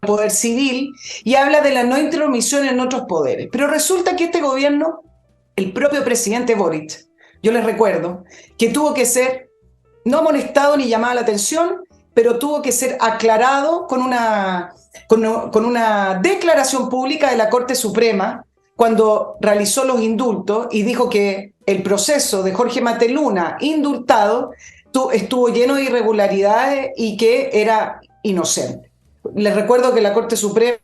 poder civil, y habla de la no intromisión en otros poderes. Pero resulta que este gobierno, el propio presidente Boric, yo les recuerdo que tuvo que ser no amonestado ni llamado a la atención, pero tuvo que ser aclarado con una declaración pública de la Corte Suprema cuando realizó los indultos y dijo que el proceso de Jorge Mateluna, indultado, estuvo lleno de irregularidades y que era inocente. Les recuerdo que la Corte Suprema,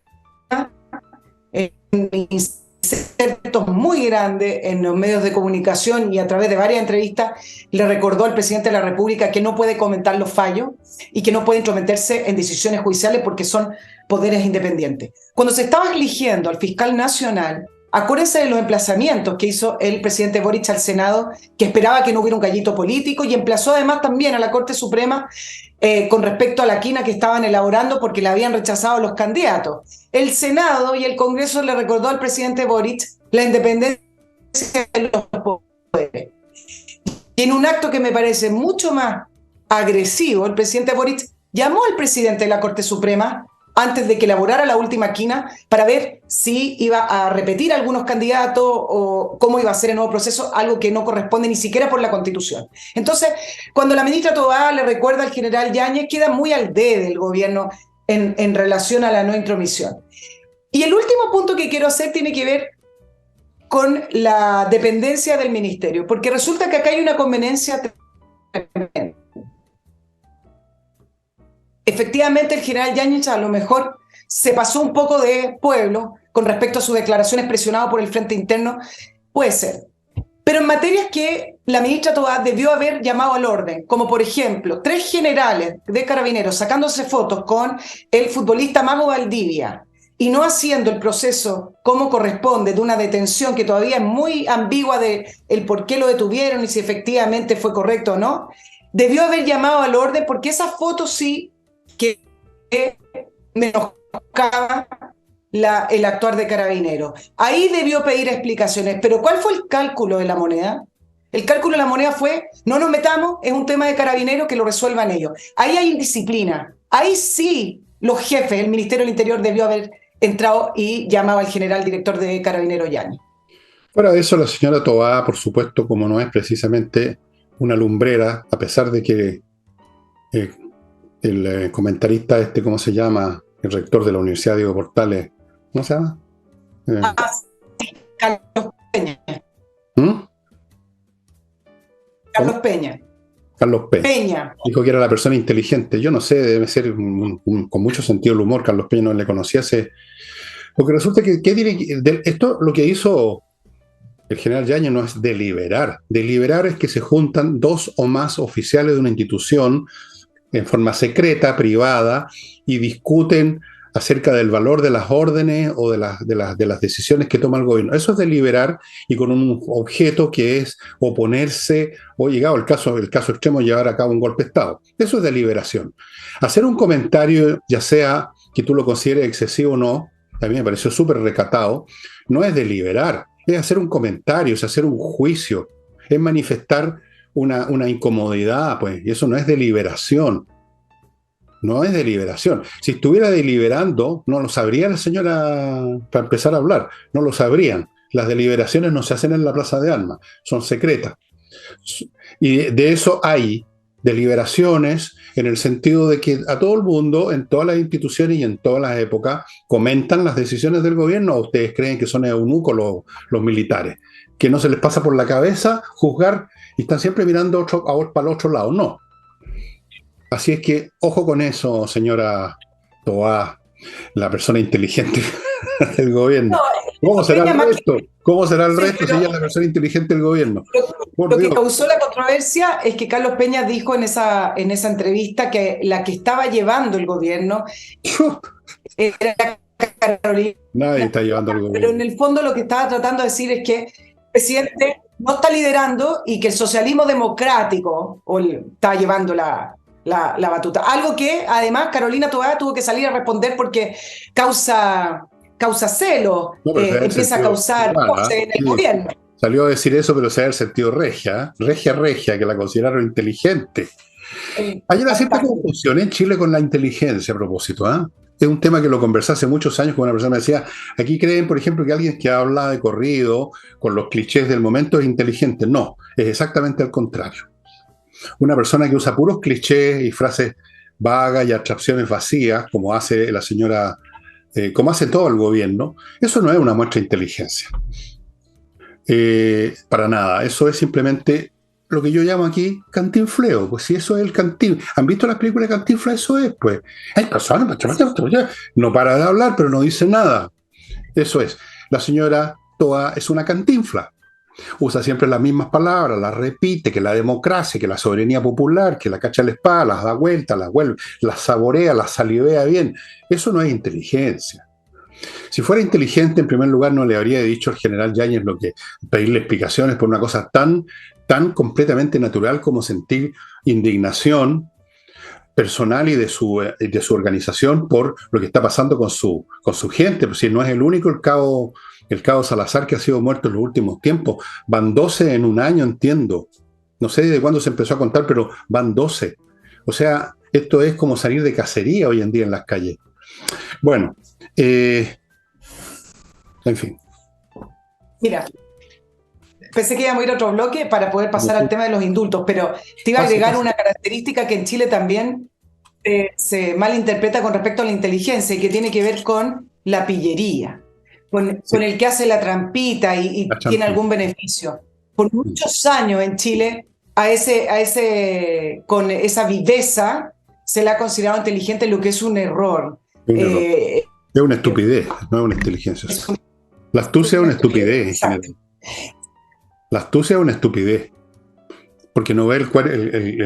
en insertos muy grandes en los medios de comunicación y a través de varias entrevistas, le recordó al presidente de la República que no puede comentar los fallos y que no puede intrometerse en decisiones judiciales porque son poderes independientes. Cuando se estaba eligiendo al fiscal nacional, Acuérdense de los emplazamientos que hizo el presidente Boric al Senado, que esperaba que no hubiera un gallito político, y emplazó además también a la Corte Suprema con respecto a la quina que estaban elaborando porque la habían rechazado los candidatos. El Senado y el Congreso le recordó al presidente Boric la independencia de los poderes. Y en un acto que me parece mucho más agresivo, el presidente Boric llamó al presidente de la Corte Suprema antes de que elaborara la última quina para ver si iba a repetir algunos candidatos o cómo iba a ser el nuevo proceso, algo que no corresponde ni siquiera por la Constitución. Entonces, cuando la ministra Toá le recuerda al general Yáñez, queda muy al debe del gobierno en relación a la no intromisión. Y el último punto que quiero hacer tiene que ver con la dependencia del ministerio, porque resulta que acá hay una conveniencia tremenda. Efectivamente, el general Yáñez a lo mejor se pasó un poco de pueblo con respecto a sus declaraciones presionadas por el Frente Interno, puede ser. Pero en materias que la ministra Toá debió haber llamado al orden, como por ejemplo, 3 generales de carabineros sacándose fotos con el futbolista Mago Valdivia y no haciendo el proceso como corresponde de una detención que todavía es muy ambigua de el por qué lo detuvieron y si efectivamente fue correcto o no, debió haber llamado al orden porque esas fotos sí que menoscaba el actuar de Carabineros. Ahí debió pedir explicaciones, pero ¿cuál fue el cálculo de la moneda? El cálculo de la moneda fue, no nos metamos, es un tema de Carabineros que lo resuelvan ellos. Ahí hay indisciplina, ahí sí los jefes, el Ministerio del Interior debió haber entrado y llamado al general director de Carabineros Yáñez. Fuera de eso, la señora Toá, por supuesto, como no es precisamente una lumbrera, a pesar de que el comentarista ¿cómo se llama? El rector de la Universidad Diego Portales, ¿cómo se llama? Sí, Carlos Peña. ¿Mm? Carlos Peña. Carlos Peña. Dijo que era la persona inteligente. Yo no sé, debe ser con mucho sentido del humor. Carlos Peña no le conocía hace... Porque resulta que esto lo que hizo el general Yáñez no es deliberar. Deliberar es que se juntan 2 o más oficiales de una institución en forma secreta, privada, y discuten acerca del valor de las órdenes o de las decisiones que toma el gobierno. Eso es deliberar y con un objeto que es oponerse o, llegado el caso extremo, llevar a cabo un golpe de Estado. Eso es deliberación. Hacer un comentario, ya sea que tú lo consideres excesivo o no, a mí me pareció súper recatado, no es deliberar, es hacer un comentario, es hacer un juicio, es manifestar una incomodidad, pues, y eso no es deliberación. No es deliberación. Si estuviera deliberando, no lo sabría la señora para empezar a hablar, no lo sabrían. Las deliberaciones no se hacen en la Plaza de Armas, son secretas. Y de eso hay deliberaciones en el sentido de que a todo el mundo, en todas las instituciones y en todas las épocas, comentan las decisiones del gobierno. ¿O ustedes creen que son eunucos los militares? Que no se les pasa por la cabeza juzgar y están siempre mirando para el otro lado. No. Así es que, ojo con eso, señora Toá, la persona inteligente del gobierno. ¿Cómo será el resto? ¿Cómo será el resto si ella es la persona inteligente del gobierno? Lo que causó la controversia es que Carlos Peña dijo en esa entrevista que la que estaba llevando el gobierno era Carolina. Nadie está llevando el gobierno. Pero en el fondo lo que estaba tratando de decir es que el presidente no está liderando y que el socialismo democrático está llevando la batuta. Algo que además Carolina Toá tuvo que salir a responder porque causa celo, empieza a causar en el gobierno. Salió a decir eso, pero se da el sentido regia, que la consideraron inteligente. Hay una cierta confusión en Chile con la inteligencia a propósito, ¿eh? Es un tema que lo conversé hace muchos años con una persona que me decía, aquí creen, por ejemplo, que alguien que habla de corrido, con los clichés del momento, es inteligente. No, es exactamente al contrario. Una persona que usa puros clichés y frases vagas y abstracciones vacías, como hace la señora, como hace todo el gobierno, eso no es una muestra de inteligencia. Para nada, eso es simplemente lo que yo llamo aquí cantinfleo. Pues si eso es el ¿Han visto las películas de Cantinflas? Eso es, pues. Hay personas, no para de hablar, pero no dice nada. Eso es. La señora Toá es una cantinfla. Usa siempre las mismas palabras, las repite, que la democracia, que la soberanía popular, que la cacha a la espada, las da vuelta, las vuelve, las saborea, las salivea bien. Eso no es inteligencia. Si fuera inteligente, en primer lugar, no le habría dicho al general Yáñez lo que pedirle explicaciones por una cosa tan completamente natural como sentir indignación personal y de su organización por lo que está pasando con su gente. Pues si no es el único el cabo Salazar que ha sido muerto en los últimos tiempos. Van 12 en un año, entiendo. No sé de cuándo se empezó a contar, pero van 12. O sea, esto es como salir de cacería hoy en día en las calles. Bueno, en fin. Mira, pensé que íbamos a ir a otro bloque para poder pasar al tema de los indultos, pero te iba a agregar una característica que en Chile también se malinterpreta con respecto a la inteligencia y que tiene que ver con la pillería, con el que hace la trampita y tiene algún beneficio. Por muchos años en Chile, con esa viveza se le ha considerado inteligente, lo que es un error. Es una estupidez, no es una inteligencia. La astucia es una estupidez en general. La astucia es una estupidez, porque no ve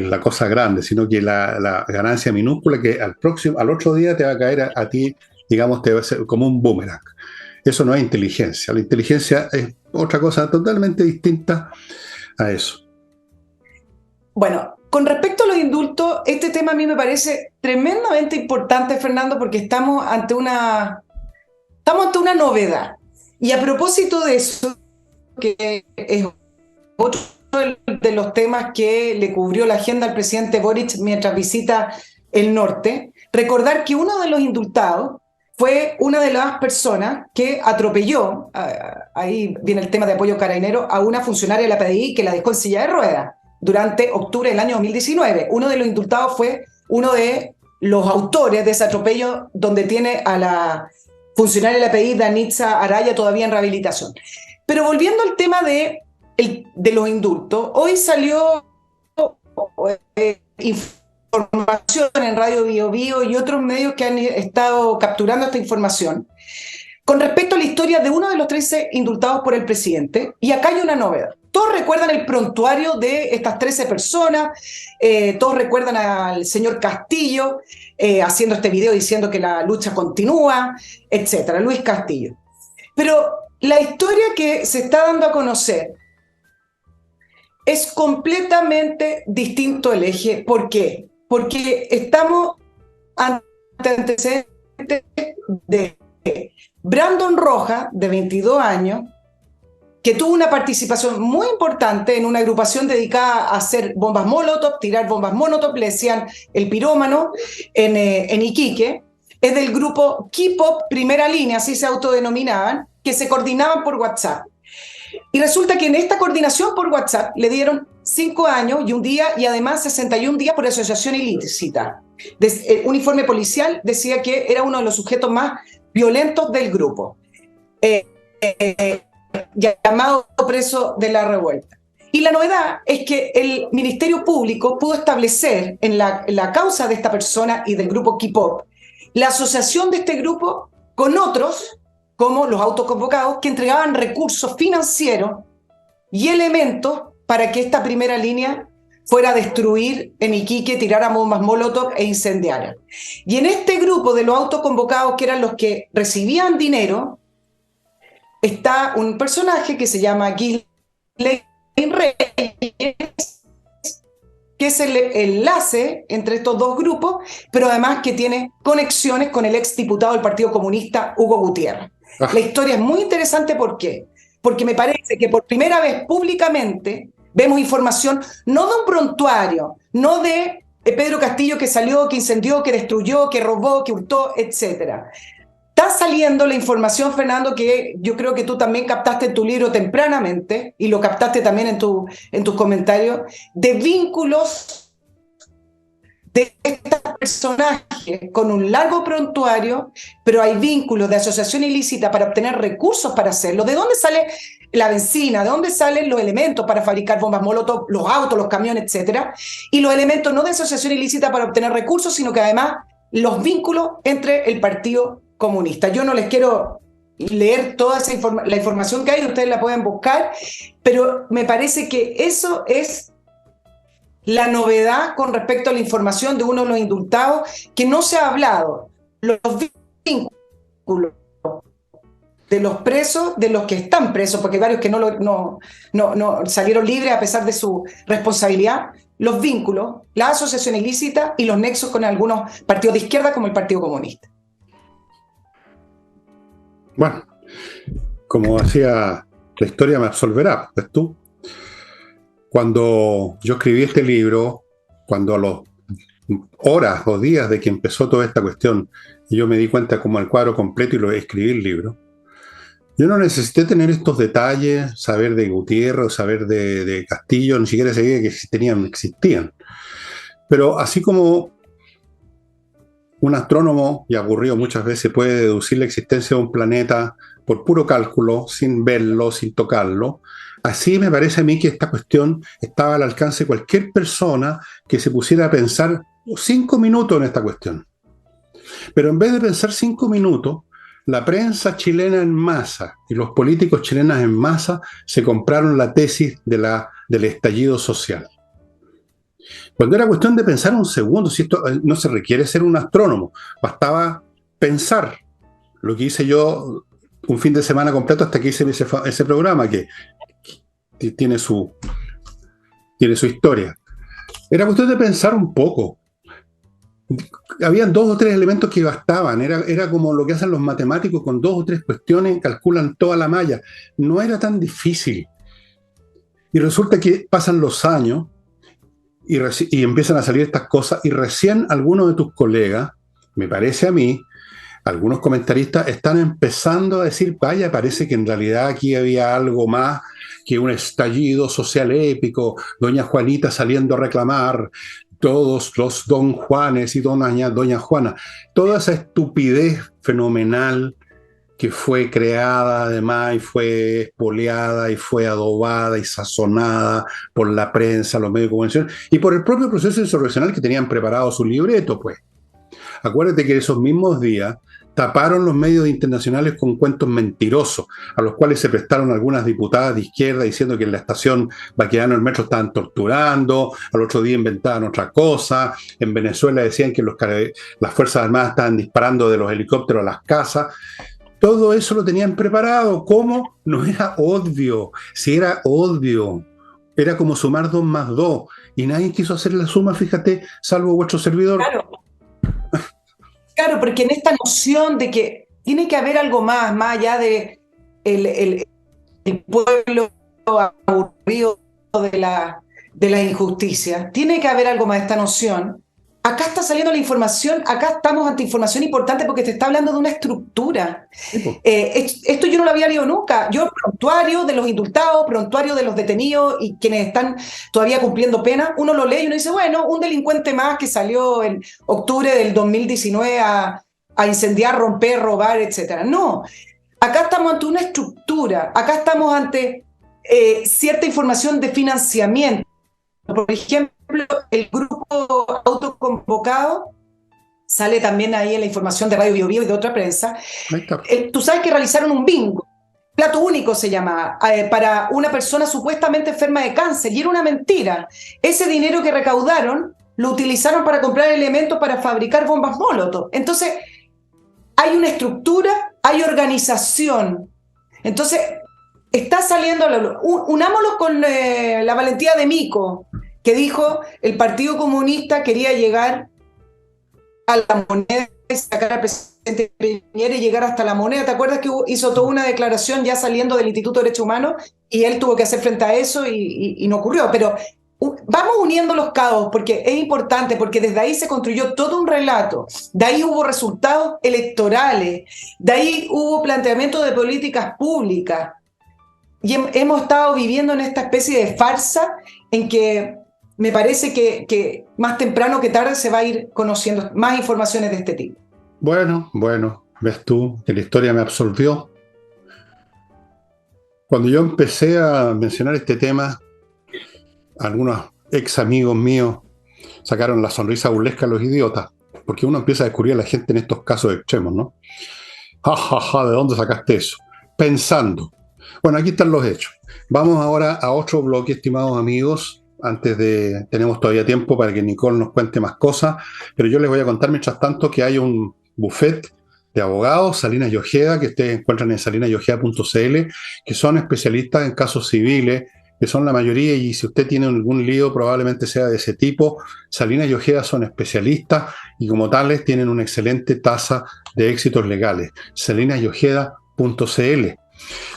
la cosa grande, sino que la ganancia minúscula que al otro día te va a caer a ti, digamos, te va a ser como un boomerang. Eso no es inteligencia. La inteligencia es otra cosa totalmente distinta a eso. Bueno, con respecto a los indultos, este tema a mí me parece tremendamente importante, Fernando, porque estamos ante una novedad. Y a propósito de eso, que es otro de los temas que le cubrió la agenda al presidente Boric mientras visita el norte, recordar que uno de los indultados fue una de las personas que atropelló, ahí viene el tema de apoyo carabinero, a una funcionaria de la PDI que la dejó en silla de ruedas durante octubre del año 2019. Uno de los indultados fue uno de los autores de ese atropello, donde tiene a la funcionaria de la PDI, Danitza Araya, todavía en rehabilitación. Pero volviendo al tema de los indultos, hoy salió información en Radio Bio Bio y otros medios que han estado capturando esta información con respecto a la historia de uno de los 13 indultados por el presidente. Y acá hay una novedad. Todos recuerdan el prontuario de estas 13 personas, todos recuerdan al señor Castillo haciendo este video diciendo que la lucha continúa, etcétera, Luis Castillo. Pero la historia que se está dando a conocer es completamente distinto el eje. ¿Por qué? Porque estamos ante antecedentes de Brandon Rojas, de 22 años, que tuvo una participación muy importante en una agrupación dedicada a hacer bombas molotov, tirar bombas molotov, le decían el pirómano, en Iquique. Es del grupo K-Pop Primera Línea, así se autodenominaban, que se coordinaban por WhatsApp. Y resulta que en esta coordinación por WhatsApp le dieron 5 años y un día, y además 61 días por asociación ilícita. El uniforme policial decía que era uno de los sujetos más violentos del grupo, llamado preso de la revuelta. Y la novedad es que el Ministerio Público pudo establecer en la causa de esta persona y del grupo K-Pop la asociación de este grupo con otros, como los autoconvocados, que entregaban recursos financieros y elementos para que esta primera línea fuera a destruir en Iquique, tirara bombas molotov e incendiara. Y en este grupo de los autoconvocados, que eran los que recibían dinero, está un personaje que se llama Ghislaine Reyes, que es el enlace entre estos dos grupos, pero además que tiene conexiones con el exdiputado del Partido Comunista, Hugo Gutiérrez. La historia es muy interesante, ¿por qué? Porque me parece que por primera vez públicamente vemos información no de un prontuario, no de Pedro Castillo que salió, que incendió, que destruyó, que robó, que hurtó, etc. Está saliendo la información, Fernando, que yo creo que tú también captaste en tu libro tempranamente, y lo captaste también en tus comentarios, de vínculos de estos personajes con un largo prontuario, pero hay vínculos de asociación ilícita para obtener recursos para hacerlo. ¿De dónde sale la benzina? ¿De dónde salen los elementos para fabricar bombas molotov, los autos, los camiones, etcétera? Y los elementos no de asociación ilícita para obtener recursos, sino que además los vínculos entre el Partido Comunista. Yo no les quiero leer toda la información que hay, ustedes la pueden buscar, pero me parece que eso es la novedad con respecto a la información de uno de los indultados, que no se ha hablado. Los vínculos de los presos, de los que están presos, porque hay varios que no salieron libres a pesar de su responsabilidad, los vínculos, la asociación ilícita y los nexos con algunos partidos de izquierda como el Partido Comunista. Bueno, como decía, la historia me absolverá, ¿ves tú? Cuando yo escribí este libro, cuando a las horas o días de que empezó toda esta cuestión, y yo me di cuenta como el cuadro completo y lo escribí el libro, yo no necesité tener estos detalles, saber de Gutiérrez, saber de Castillo, ni siquiera sabía que existían. Pero así como un astrónomo, y aburrido muchas veces, puede deducir la existencia de un planeta por puro cálculo, sin verlo, sin tocarlo, así me parece a mí que esta cuestión estaba al alcance de cualquier persona que se pusiera a pensar 5 minutos en esta cuestión. Pero en vez de pensar 5 minutos, la prensa chilena en masa y los políticos chilenos en masa se compraron la tesis del estallido social. Cuando era cuestión de pensar un segundo, si esto no se requiere ser un astrónomo, bastaba pensar. Lo que hice yo un fin de semana completo hasta que hice ese programa que tiene su historia. Era cuestión de pensar un poco. Habían 2 o 3 elementos que bastaban. Era como lo que hacen los matemáticos con 2 o 3 cuestiones, calculan toda la malla. No era tan difícil. Y resulta que pasan los años y empiezan a salir estas cosas y recién algunos de tus colegas, me parece a mí, algunos comentaristas están empezando a decir, vaya, parece que en realidad aquí había algo más que un estallido social épico, doña Juanita saliendo a reclamar, todos los don Juanes y doña Juana, toda esa estupidez fenomenal que fue creada además y fue espoleada y fue adobada y sazonada por la prensa, los medios de comunicación y por el propio proceso insurreccional que tenían preparado su libreto, pues. Acuérdate que esos mismos días taparon los medios internacionales con cuentos mentirosos, a los cuales se prestaron algunas diputadas de izquierda diciendo que en la estación Baquedano el metro estaban torturando, al otro día inventaban otra cosa, en Venezuela decían que las Fuerzas Armadas estaban disparando de los helicópteros a las casas. Todo eso lo tenían preparado. ¿Cómo? No era obvio. Si era obvio, era como sumar 2 más 2. Y nadie quiso hacer la suma, fíjate, salvo vuestro servidor. Claro, porque en esta noción de que tiene que haber algo más allá de el pueblo aburrido de la injusticia, tiene que haber algo más de esta noción. Acá está saliendo la información, acá estamos ante información importante porque te está hablando de una estructura. Esto yo no lo había leído nunca. Yo, prontuario de los indultados, prontuario de los detenidos y quienes están todavía cumpliendo pena, uno lo lee y uno dice, bueno, un delincuente más que salió en octubre del 2019 a incendiar, romper, robar, etc. No, acá estamos ante una estructura, acá estamos ante cierta información de financiamiento. Por ejemplo, el grupo autoconvocado sale también ahí en la información de Radio Bio Bio y de otra prensa. Tú sabes que realizaron un bingo, plato único se llama, para una persona supuestamente enferma de cáncer, y era una mentira. Ese dinero que recaudaron lo utilizaron para comprar elementos para fabricar bombas Molotov. Entonces, hay una estructura, hay organización. Entonces, está saliendo, unámoslo con la valentía de Mico, que dijo el Partido Comunista quería llegar a la moneda y sacar al presidente Piñera y llegar hasta la moneda. ¿Te acuerdas que hizo toda una declaración ya saliendo del Instituto de Derechos Humanos y él tuvo que hacer frente a eso y no ocurrió? Pero vamos uniendo los cabos porque es importante, porque desde ahí se construyó todo un relato, de ahí hubo resultados electorales, de ahí hubo planteamiento de políticas públicas y hemos estado viviendo en esta especie de farsa en que me parece que más temprano que tarde se va a ir conociendo más informaciones de este tipo. Bueno, ves tú que la historia me absolvió. Cuando yo empecé a mencionar este tema, algunos ex amigos míos sacaron la sonrisa burlesca a los idiotas, porque uno empieza a descubrir a la gente en estos casos extremos, ¿no? Ja, ja, ja, ¿de dónde sacaste eso? Pensando. Bueno, aquí están los hechos. Vamos ahora a otro bloque, estimados amigos. Tenemos todavía tiempo para que Nicole nos cuente más cosas, pero yo les voy a contar mientras tanto que hay un buffet de abogados, Salinas y Ojeda, que ustedes encuentran en salinasyojeda.cl, que son especialistas en casos civiles, que son la mayoría, y si usted tiene algún lío probablemente sea de ese tipo. Salinas y Ojeda son especialistas y como tales tienen una excelente tasa de éxitos legales. salinasyojeda.cl.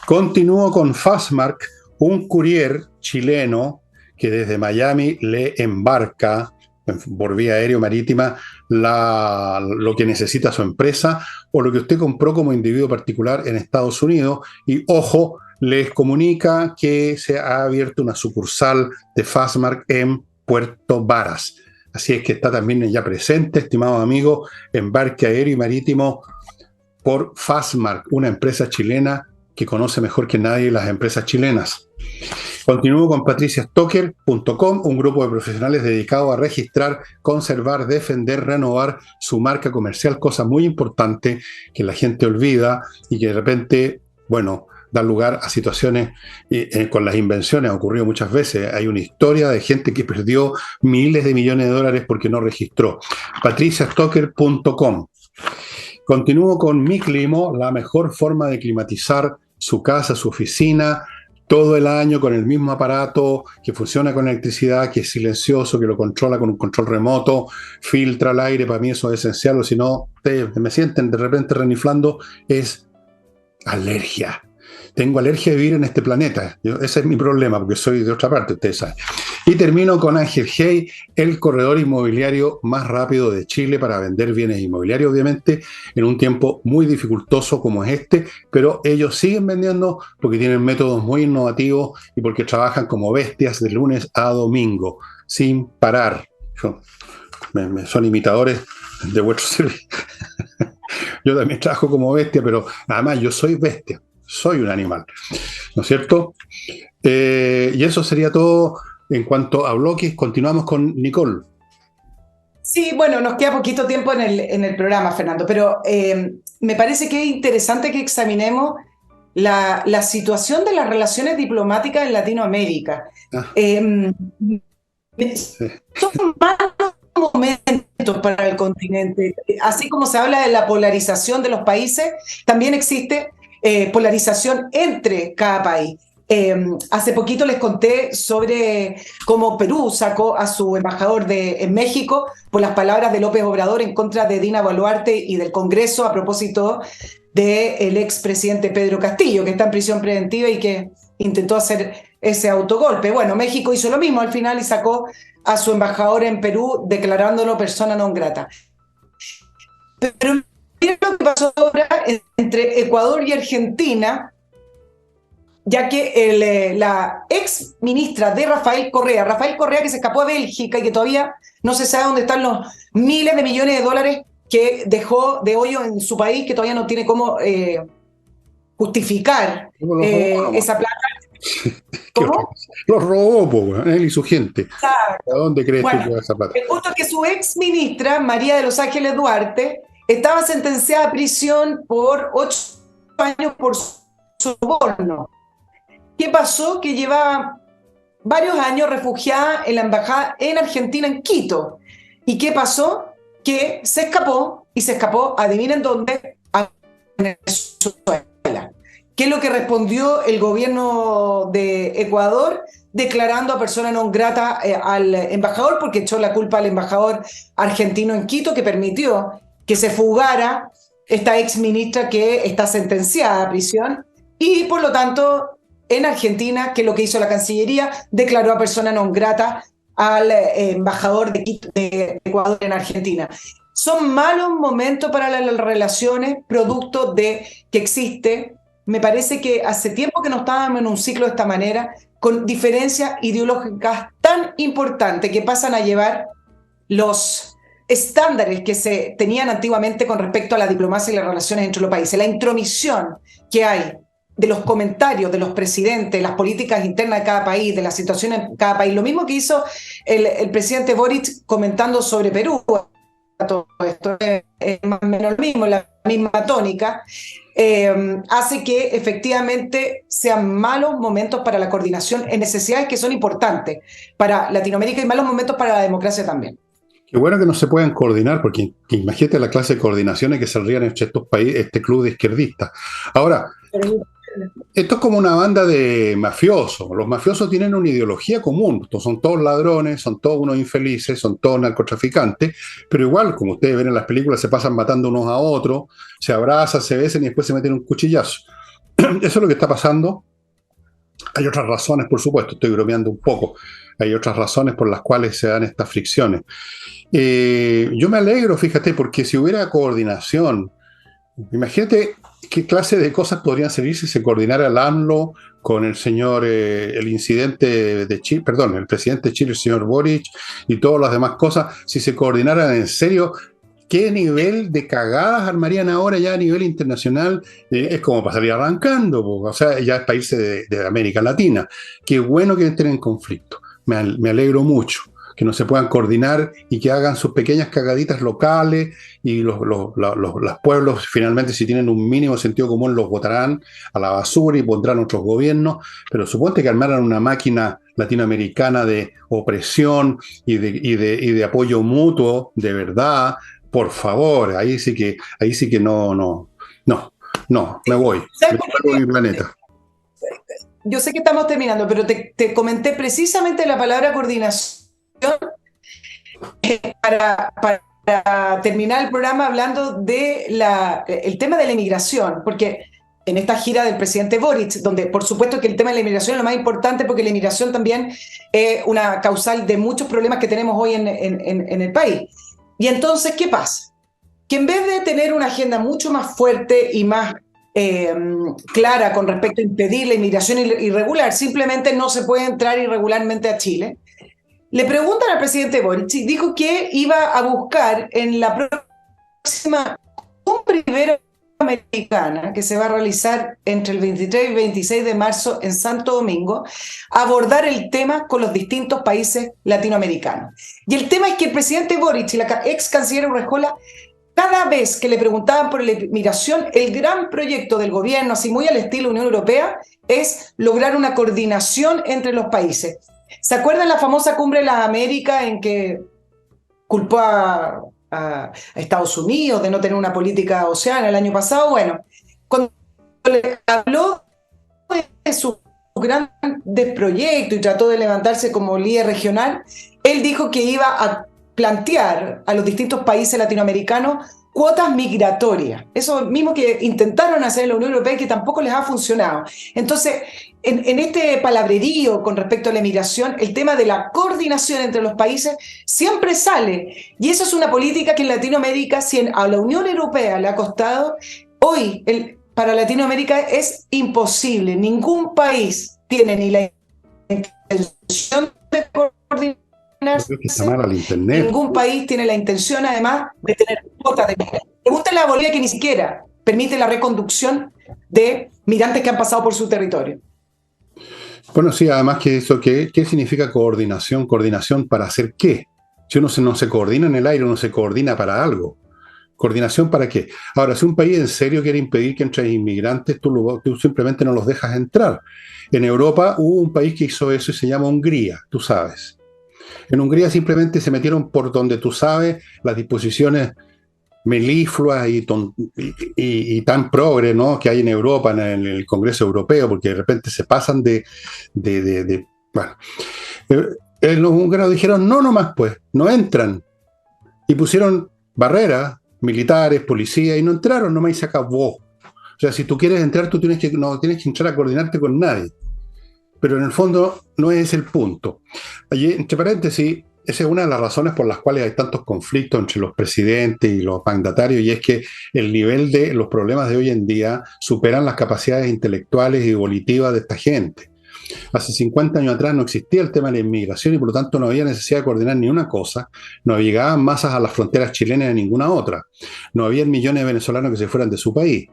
Continúo con Fastmark, un courier chileno que desde Miami le embarca por vía aérea o marítima lo que necesita su empresa o lo que usted compró como individuo particular en Estados Unidos. Y ojo, les comunica que se ha abierto una sucursal de Fastmark en Puerto Varas. Así es que está también ya presente, estimado amigo, embarque aéreo y marítimo por Fastmark, una empresa chilena que conoce mejor que nadie las empresas chilenas. Continúo con patriciastocker.com, un grupo de profesionales dedicado a registrar, conservar, defender, renovar su marca comercial, cosa muy importante que la gente olvida y que de repente, bueno, da lugar a situaciones con las invenciones. Ha ocurrido muchas veces. Hay una historia de gente que perdió miles de millones de dólares porque no registró. patriciastocker.com. Continúo con Mi Climo, la mejor forma de climatizar su casa, su oficina, todo el año con el mismo aparato, que funciona con electricidad, que es silencioso, que lo controla con un control remoto, filtra el aire. Para mí eso es esencial, o si no, me sienten de repente reniflando, es alergia. Tengo alergia de vivir en este planeta. Ese es mi problema, porque soy de otra parte, ustedes saben. Y termino con Ángel Hey, el corredor inmobiliario más rápido de Chile para vender bienes inmobiliarios, obviamente, en un tiempo muy dificultoso como es este, pero ellos siguen vendiendo porque tienen métodos muy innovativos y porque trabajan como bestias de lunes a domingo, sin parar. Son imitadores de vuestro servicio. Yo también trabajo como bestia, pero además yo soy bestia. Soy un animal, ¿no es cierto? Y eso sería todo en cuanto a bloques. Continuamos con Nicole. Sí, bueno, nos queda poquito tiempo en el programa, Fernando, pero me parece que es interesante que examinemos la situación de las relaciones diplomáticas en Latinoamérica. Son malos momentos para el continente. Así como se habla de la polarización de los países, también existe polarización entre cada país. Hace poquito les conté sobre cómo Perú sacó a su embajador en México por las palabras de López Obrador en contra de Dina Boluarte y del Congreso a propósito del expresidente Pedro Castillo, que está en prisión preventiva y que intentó hacer ese autogolpe. Bueno, México hizo lo mismo al final y sacó a su embajador en Perú declarándolo persona non grata. Pero miren lo que pasó ahora entre Ecuador y Argentina, ya que la ex ministra de Rafael Correa que se escapó a Bélgica y que todavía no se sabe dónde están los miles de millones de dólares que dejó de hoyo en su país, que todavía no tiene cómo justificar esa plata. ¿Cómo? Los robó, él y su gente. ¿A dónde crees tú que va esa plata? El punto es que su ex ministra, María de los Ángeles Duarte, estaba sentenciada a prisión por 8 años por soborno. ¿Qué pasó? Que llevaba varios años refugiada en la embajada en Argentina, en Quito. ¿Y qué pasó? Que se escapó, adivinen dónde, a Venezuela. ¿Qué es lo que respondió el gobierno de Ecuador? Declarando a persona non grata al embajador, porque echó la culpa al embajador argentino en Quito, que permitió que se fugara esta ex ministra que está sentenciada a prisión, y por lo tanto en Argentina, que es lo que hizo la Cancillería, declaró a persona non grata al embajador de Ecuador en Argentina. Son malos momentos para las relaciones, producto de que existe, me parece que hace tiempo que no estábamos en un ciclo de esta manera, con diferencias ideológicas tan importantes que pasan a llevar los estándares que se tenían antiguamente con respecto a la diplomacia y las relaciones entre los países. La intromisión que hay de los comentarios de los presidentes, las políticas internas de cada país, de la situación en cada país. Lo mismo que hizo el presidente Boric comentando sobre Perú. Todo esto es más o menos lo mismo, la misma tónica, hace que efectivamente sean malos momentos para la coordinación en necesidades que son importantes para Latinoamérica y malos momentos para la democracia también. Qué bueno que no se puedan coordinar, porque imagínate la clase de coordinaciones que saldrían entre estos países, este club de izquierdistas. Ahora, esto es como una banda de mafiosos. Los mafiosos tienen una ideología común. Son todos ladrones, son todos unos infelices, son todos narcotraficantes, pero igual, como ustedes ven en las películas, se pasan matando unos a otros, se abrazan, se besan y después se meten un cuchillazo. Eso es lo que está pasando. Hay otras razones, por supuesto, estoy bromeando un poco. Hay otras razones por las cuales se dan estas fricciones. Yo me alegro, fíjate, porque si hubiera coordinación, imagínate qué clase de cosas podrían servir si se coordinara el AMLO con el señor, el incidente de Chile, perdón, el presidente de Chile, el señor Boric, y todas las demás cosas, si se coordinaran en serio. ¿Qué nivel de cagadas armarían ahora ya a nivel internacional? Es como para salir arrancando, o sea, ya es países de América Latina. Qué bueno que estén en conflicto. Me alegro mucho que no se puedan coordinar y que hagan sus pequeñas cagaditas locales y los pueblos finalmente, si tienen un mínimo sentido común, los botarán a la basura y pondrán otros gobiernos, pero suponte que armaran una máquina latinoamericana de opresión y de apoyo mutuo, de verdad. Por favor, ahí sí que me voy. Me salgo de mi planeta. Yo sé que estamos terminando, pero te comenté precisamente la palabra coordinación para terminar el programa hablando de el tema de la inmigración, porque en esta gira del presidente Boric, donde por supuesto que el tema de la inmigración es lo más importante, porque la inmigración también es una causal de muchos problemas que tenemos hoy en el país. Y entonces, ¿qué pasa? Que en vez de tener una agenda mucho más fuerte y más clara con respecto a impedir la inmigración irregular, simplemente no se puede entrar irregularmente a Chile, le preguntan al presidente Boric, dijo que iba a buscar en la próxima cumbre iberoamericana que se va a realizar entre el 23 y 26 de marzo en Santo Domingo, abordar el tema con los distintos países latinoamericanos. Y el tema es que el presidente Boric y la ex canciller Urrejola, cada vez que le preguntaban por la inmigración, el gran proyecto del gobierno, así muy al estilo Unión Europea, es lograr una coordinación entre los países. ¿Se acuerdan la famosa cumbre de las Américas en que culpó a Estados Unidos de no tener una política oceana el año pasado? Bueno, cuando le habló de sus grandes proyectos y trató de levantarse como líder regional, él dijo que iba a plantear a los distintos países latinoamericanos cuotas migratorias. Eso mismo que intentaron hacer en la Unión Europea y que tampoco les ha funcionado. Entonces, en este palabrerío con respecto a la migración, el tema de la coordinación entre los países siempre sale. Y eso es una política que en Latinoamérica, si a la Unión Europea le ha costado, hoy para Latinoamérica es imposible. Ningún país tiene ni la intención de coordinar. Creo que está mal al internet. Ningún país tiene la intención, además, de tener cuotas de migrantes. Pregúntale a Bolivia, que ni siquiera permite la reconducción de migrantes que han pasado por su territorio. Bueno, sí, además que eso, ¿qué significa coordinación? ¿Coordinación para hacer qué? Si uno no se coordina en el aire, uno se coordina para algo. ¿Coordinación para qué? Ahora, si un país en serio quiere impedir que entren inmigrantes, tú simplemente no los dejas entrar. En Europa hubo un país que hizo eso y se llama Hungría, tú sabes. En Hungría simplemente se metieron por donde tú sabes las disposiciones melifluas y tan progre, ¿no?, que hay en Europa, en el Congreso Europeo, porque de repente se pasan bueno. Los húngaros dijeron, no, nomás pues, no entran. Y pusieron barreras, militares, policías, y no entraron, nomás y se acabó. O sea, si tú quieres entrar, no tienes que entrar a coordinarte con nadie. Pero en el fondo no es el punto. Allí, entre paréntesis, esa es una de las razones por las cuales hay tantos conflictos entre los presidentes y los mandatarios, y es que el nivel de los problemas de hoy en día superan las capacidades intelectuales y volitivas de esta gente. Hace 50 años atrás no existía el tema de la inmigración y por lo tanto no había necesidad de coordinar ni una cosa, no llegaban masas a las fronteras chilenas de ninguna otra, no había millones de venezolanos que se fueran de su país.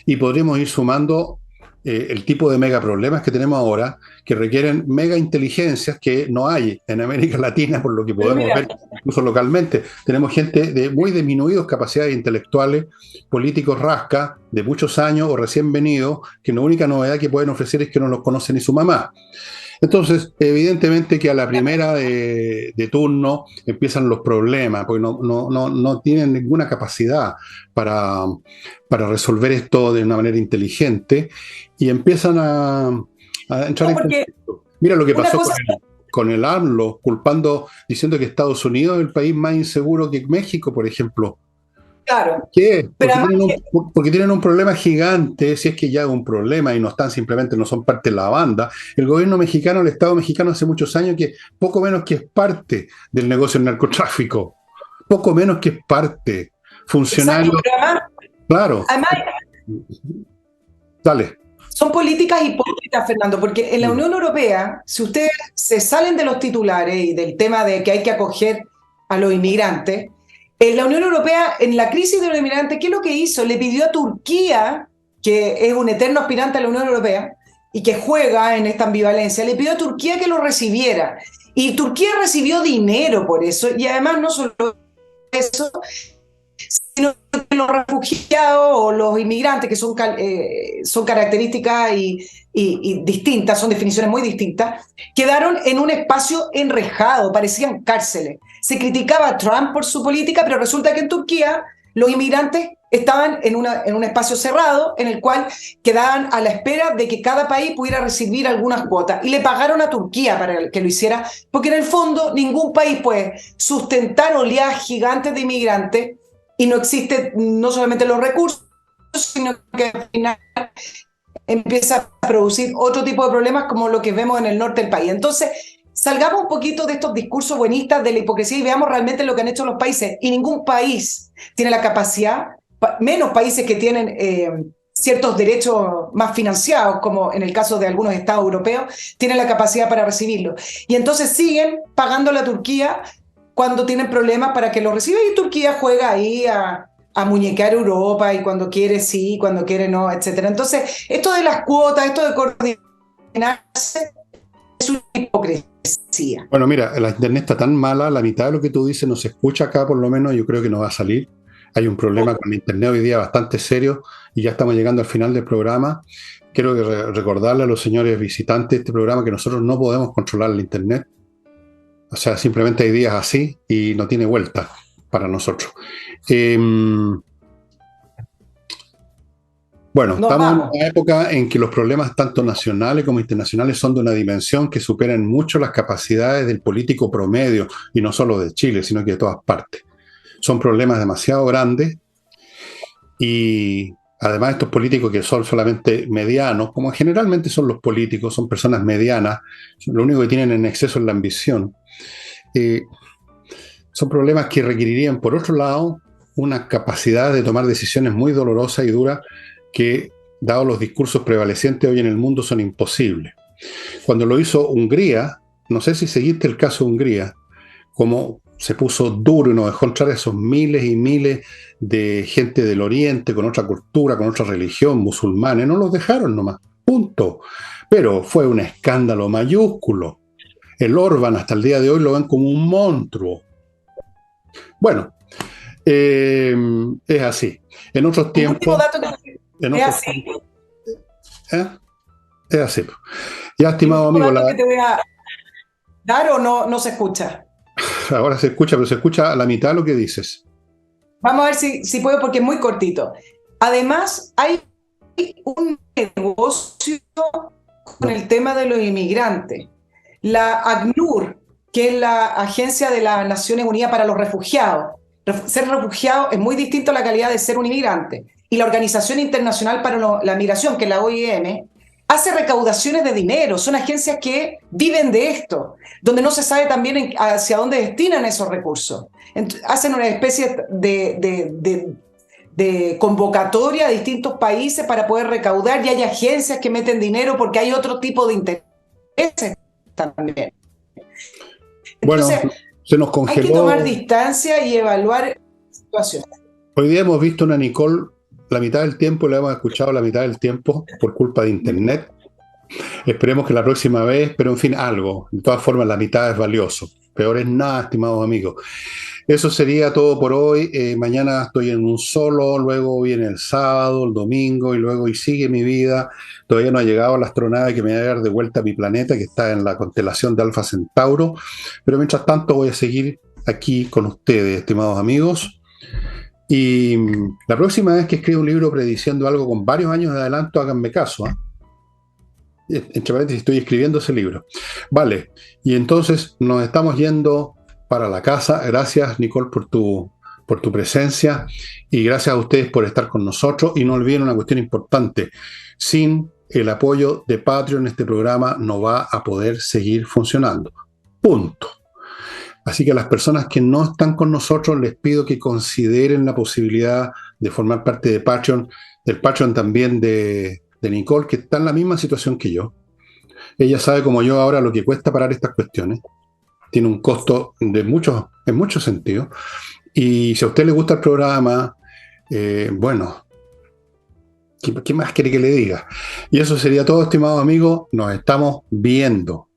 Y podríamos ir sumando el tipo de mega problemas que tenemos ahora, que requieren mega inteligencias que no hay en América Latina, por lo que podemos ver incluso localmente. Tenemos gente de muy disminuidas capacidades intelectuales, políticos rasca, de muchos años o recién venidos, que la única novedad que pueden ofrecer es que no los conoce ni su mamá. Entonces, evidentemente que a la primera de turno empiezan los problemas, porque no tienen ninguna capacidad para, para resolver esto de una manera inteligente y empiezan a entrar en porque conflicto. Mira lo que una pasó cosa, con el AMLO, culpando, diciendo que Estados Unidos es el país más inseguro que México, por ejemplo. claro, ¿Qué? pero además Porque tienen un problema gigante, si es que ya es un problema y no están simplemente, no son parte de la banda. El gobierno mexicano, el Estado mexicano hace muchos años que poco menos que es parte del negocio del narcotráfico, poco menos que es parte, exacto, funcionario, pero claro, además dale. son políticas hipócritas, Fernando, porque en la Unión Europea, si ustedes se salen de los titulares y del tema de que hay que acoger a los inmigrantes, en la Unión Europea, en la crisis de los inmigrantes, ¿qué es lo que hizo? Le pidió a Turquía, que es un eterno aspirante a la Unión Europea y que juega en esta ambivalencia, le pidió a Turquía que lo recibiera. Y Turquía recibió dinero por eso, y además no solo eso, sino que los refugiados o los inmigrantes, que son características y distintas, son definiciones muy distintas, quedaron en un espacio enrejado, parecían cárceles. Se criticaba a Trump por su política, pero resulta que en Turquía los inmigrantes estaban en un espacio cerrado en el cual quedaban a la espera de que cada país pudiera recibir algunas cuotas. Y le pagaron a Turquía para que lo hiciera, porque en el fondo ningún país puede sustentar oleadas gigantes de inmigrantes y no existe no solamente los recursos, sino que al final empieza a producir otro tipo de problemas como lo que vemos en el norte del país. Entonces, salgamos un poquito de estos discursos buenistas de la hipocresía y veamos realmente lo que han hecho los países. Y ningún país tiene la capacidad, menos países que tienen ciertos derechos más financiados, como en el caso de algunos estados europeos, tienen la capacidad para recibirlo. Y entonces siguen pagando a la Turquía cuando tienen problemas para que lo reciba, y Turquía juega ahí a muñequear Europa, y cuando quiere sí, cuando quiere no, etc. Entonces, esto de las cuotas, esto de coordinarse, es una hipocresía. Bueno, mira, la internet está tan mala, la mitad de lo que tú dices no se escucha acá, por lo menos, yo creo que no va a salir. Hay un problema con la internet hoy día bastante serio y ya estamos llegando al final del programa. Quiero recordarle a los señores visitantes de este programa que nosotros no podemos controlar la internet. O sea, simplemente hay días así y no tiene vuelta para nosotros. Bueno, estamos en una época en que los problemas tanto nacionales como internacionales son de una dimensión que superan mucho las capacidades del político promedio, y no solo de Chile, sino que de todas partes. Son problemas demasiado grandes y además estos políticos que son solamente medianos, como generalmente son los políticos, son personas medianas, lo único que tienen en exceso es la ambición. Son problemas que requerirían, por otro lado, una capacidad de tomar decisiones muy dolorosas y duras que, dado los discursos prevalecientes hoy en el mundo, son imposibles. Cuando lo hizo Hungría, no sé si seguiste el caso de Hungría, como se puso duro y nos dejó entrar a esos miles y miles de gente del Oriente, con otra cultura, con otra religión, musulmanes, no los dejaron nomás, punto. Pero fue un escándalo mayúsculo. El Orbán hasta el día de hoy lo ven como un monstruo. Bueno, es así. En otros tiempos... Es así. Es así. Ya, estimado amigo... que te voy a dar o no se escucha? Ahora se escucha, pero se escucha a la mitad de lo que dices. Vamos a ver si puedo, porque es muy cortito. Además, hay un negocio con el tema de los inmigrantes. La ACNUR, que es la Agencia de las Naciones Unidas para los Refugiados. Ser refugiado es muy distinto a la calidad de ser un inmigrante. Y la Organización Internacional para la Migración, que es la OIM, hace recaudaciones de dinero. Son agencias que viven de esto, donde no se sabe también hacia dónde destinan esos recursos. Hacen una especie de convocatoria a distintos países para poder recaudar, y hay agencias que meten dinero porque hay otro tipo de intereses también. Entonces, bueno, se nos congeló. Hay que tomar distancia y evaluar la situación. Hoy día hemos visto una Nicole la mitad del tiempo, la hemos escuchado la mitad del tiempo por culpa de internet. Esperemos que la próxima vez, pero en fin, algo. De todas formas, la mitad es valioso. Peor es nada, estimados amigos. eso sería todo por hoy. Mañana estoy en un solo, luego viene el sábado, el domingo y sigue mi vida. Todavía no ha llegado la astronave que me va a dar de vuelta a mi planeta, que está en la constelación de Alfa Centauro. Pero mientras tanto voy a seguir aquí con ustedes, estimados amigos. Y la próxima vez que escriba un libro prediciendo algo con varios años de adelanto, háganme caso, ¿eh? Entre paréntesis, estoy escribiendo ese libro. Vale, y entonces nos estamos yendo para la casa. Gracias, Nicole, por tu presencia y gracias a ustedes por estar con nosotros. Y no olviden una cuestión importante: sin el apoyo de Patreon, este programa no va a poder seguir funcionando. Punto. Así que a las personas que no están con nosotros les pido que consideren la posibilidad de formar parte de Patreon, del Patreon también de Nicole, que está en la misma situación que yo. Ella sabe como yo ahora lo que cuesta parar estas cuestiones. Tiene un costo en muchos sentidos. Y si a usted le gusta el programa, bueno, ¿qué más quiere que le diga? Y eso sería todo, estimado amigo. Nos estamos viendo.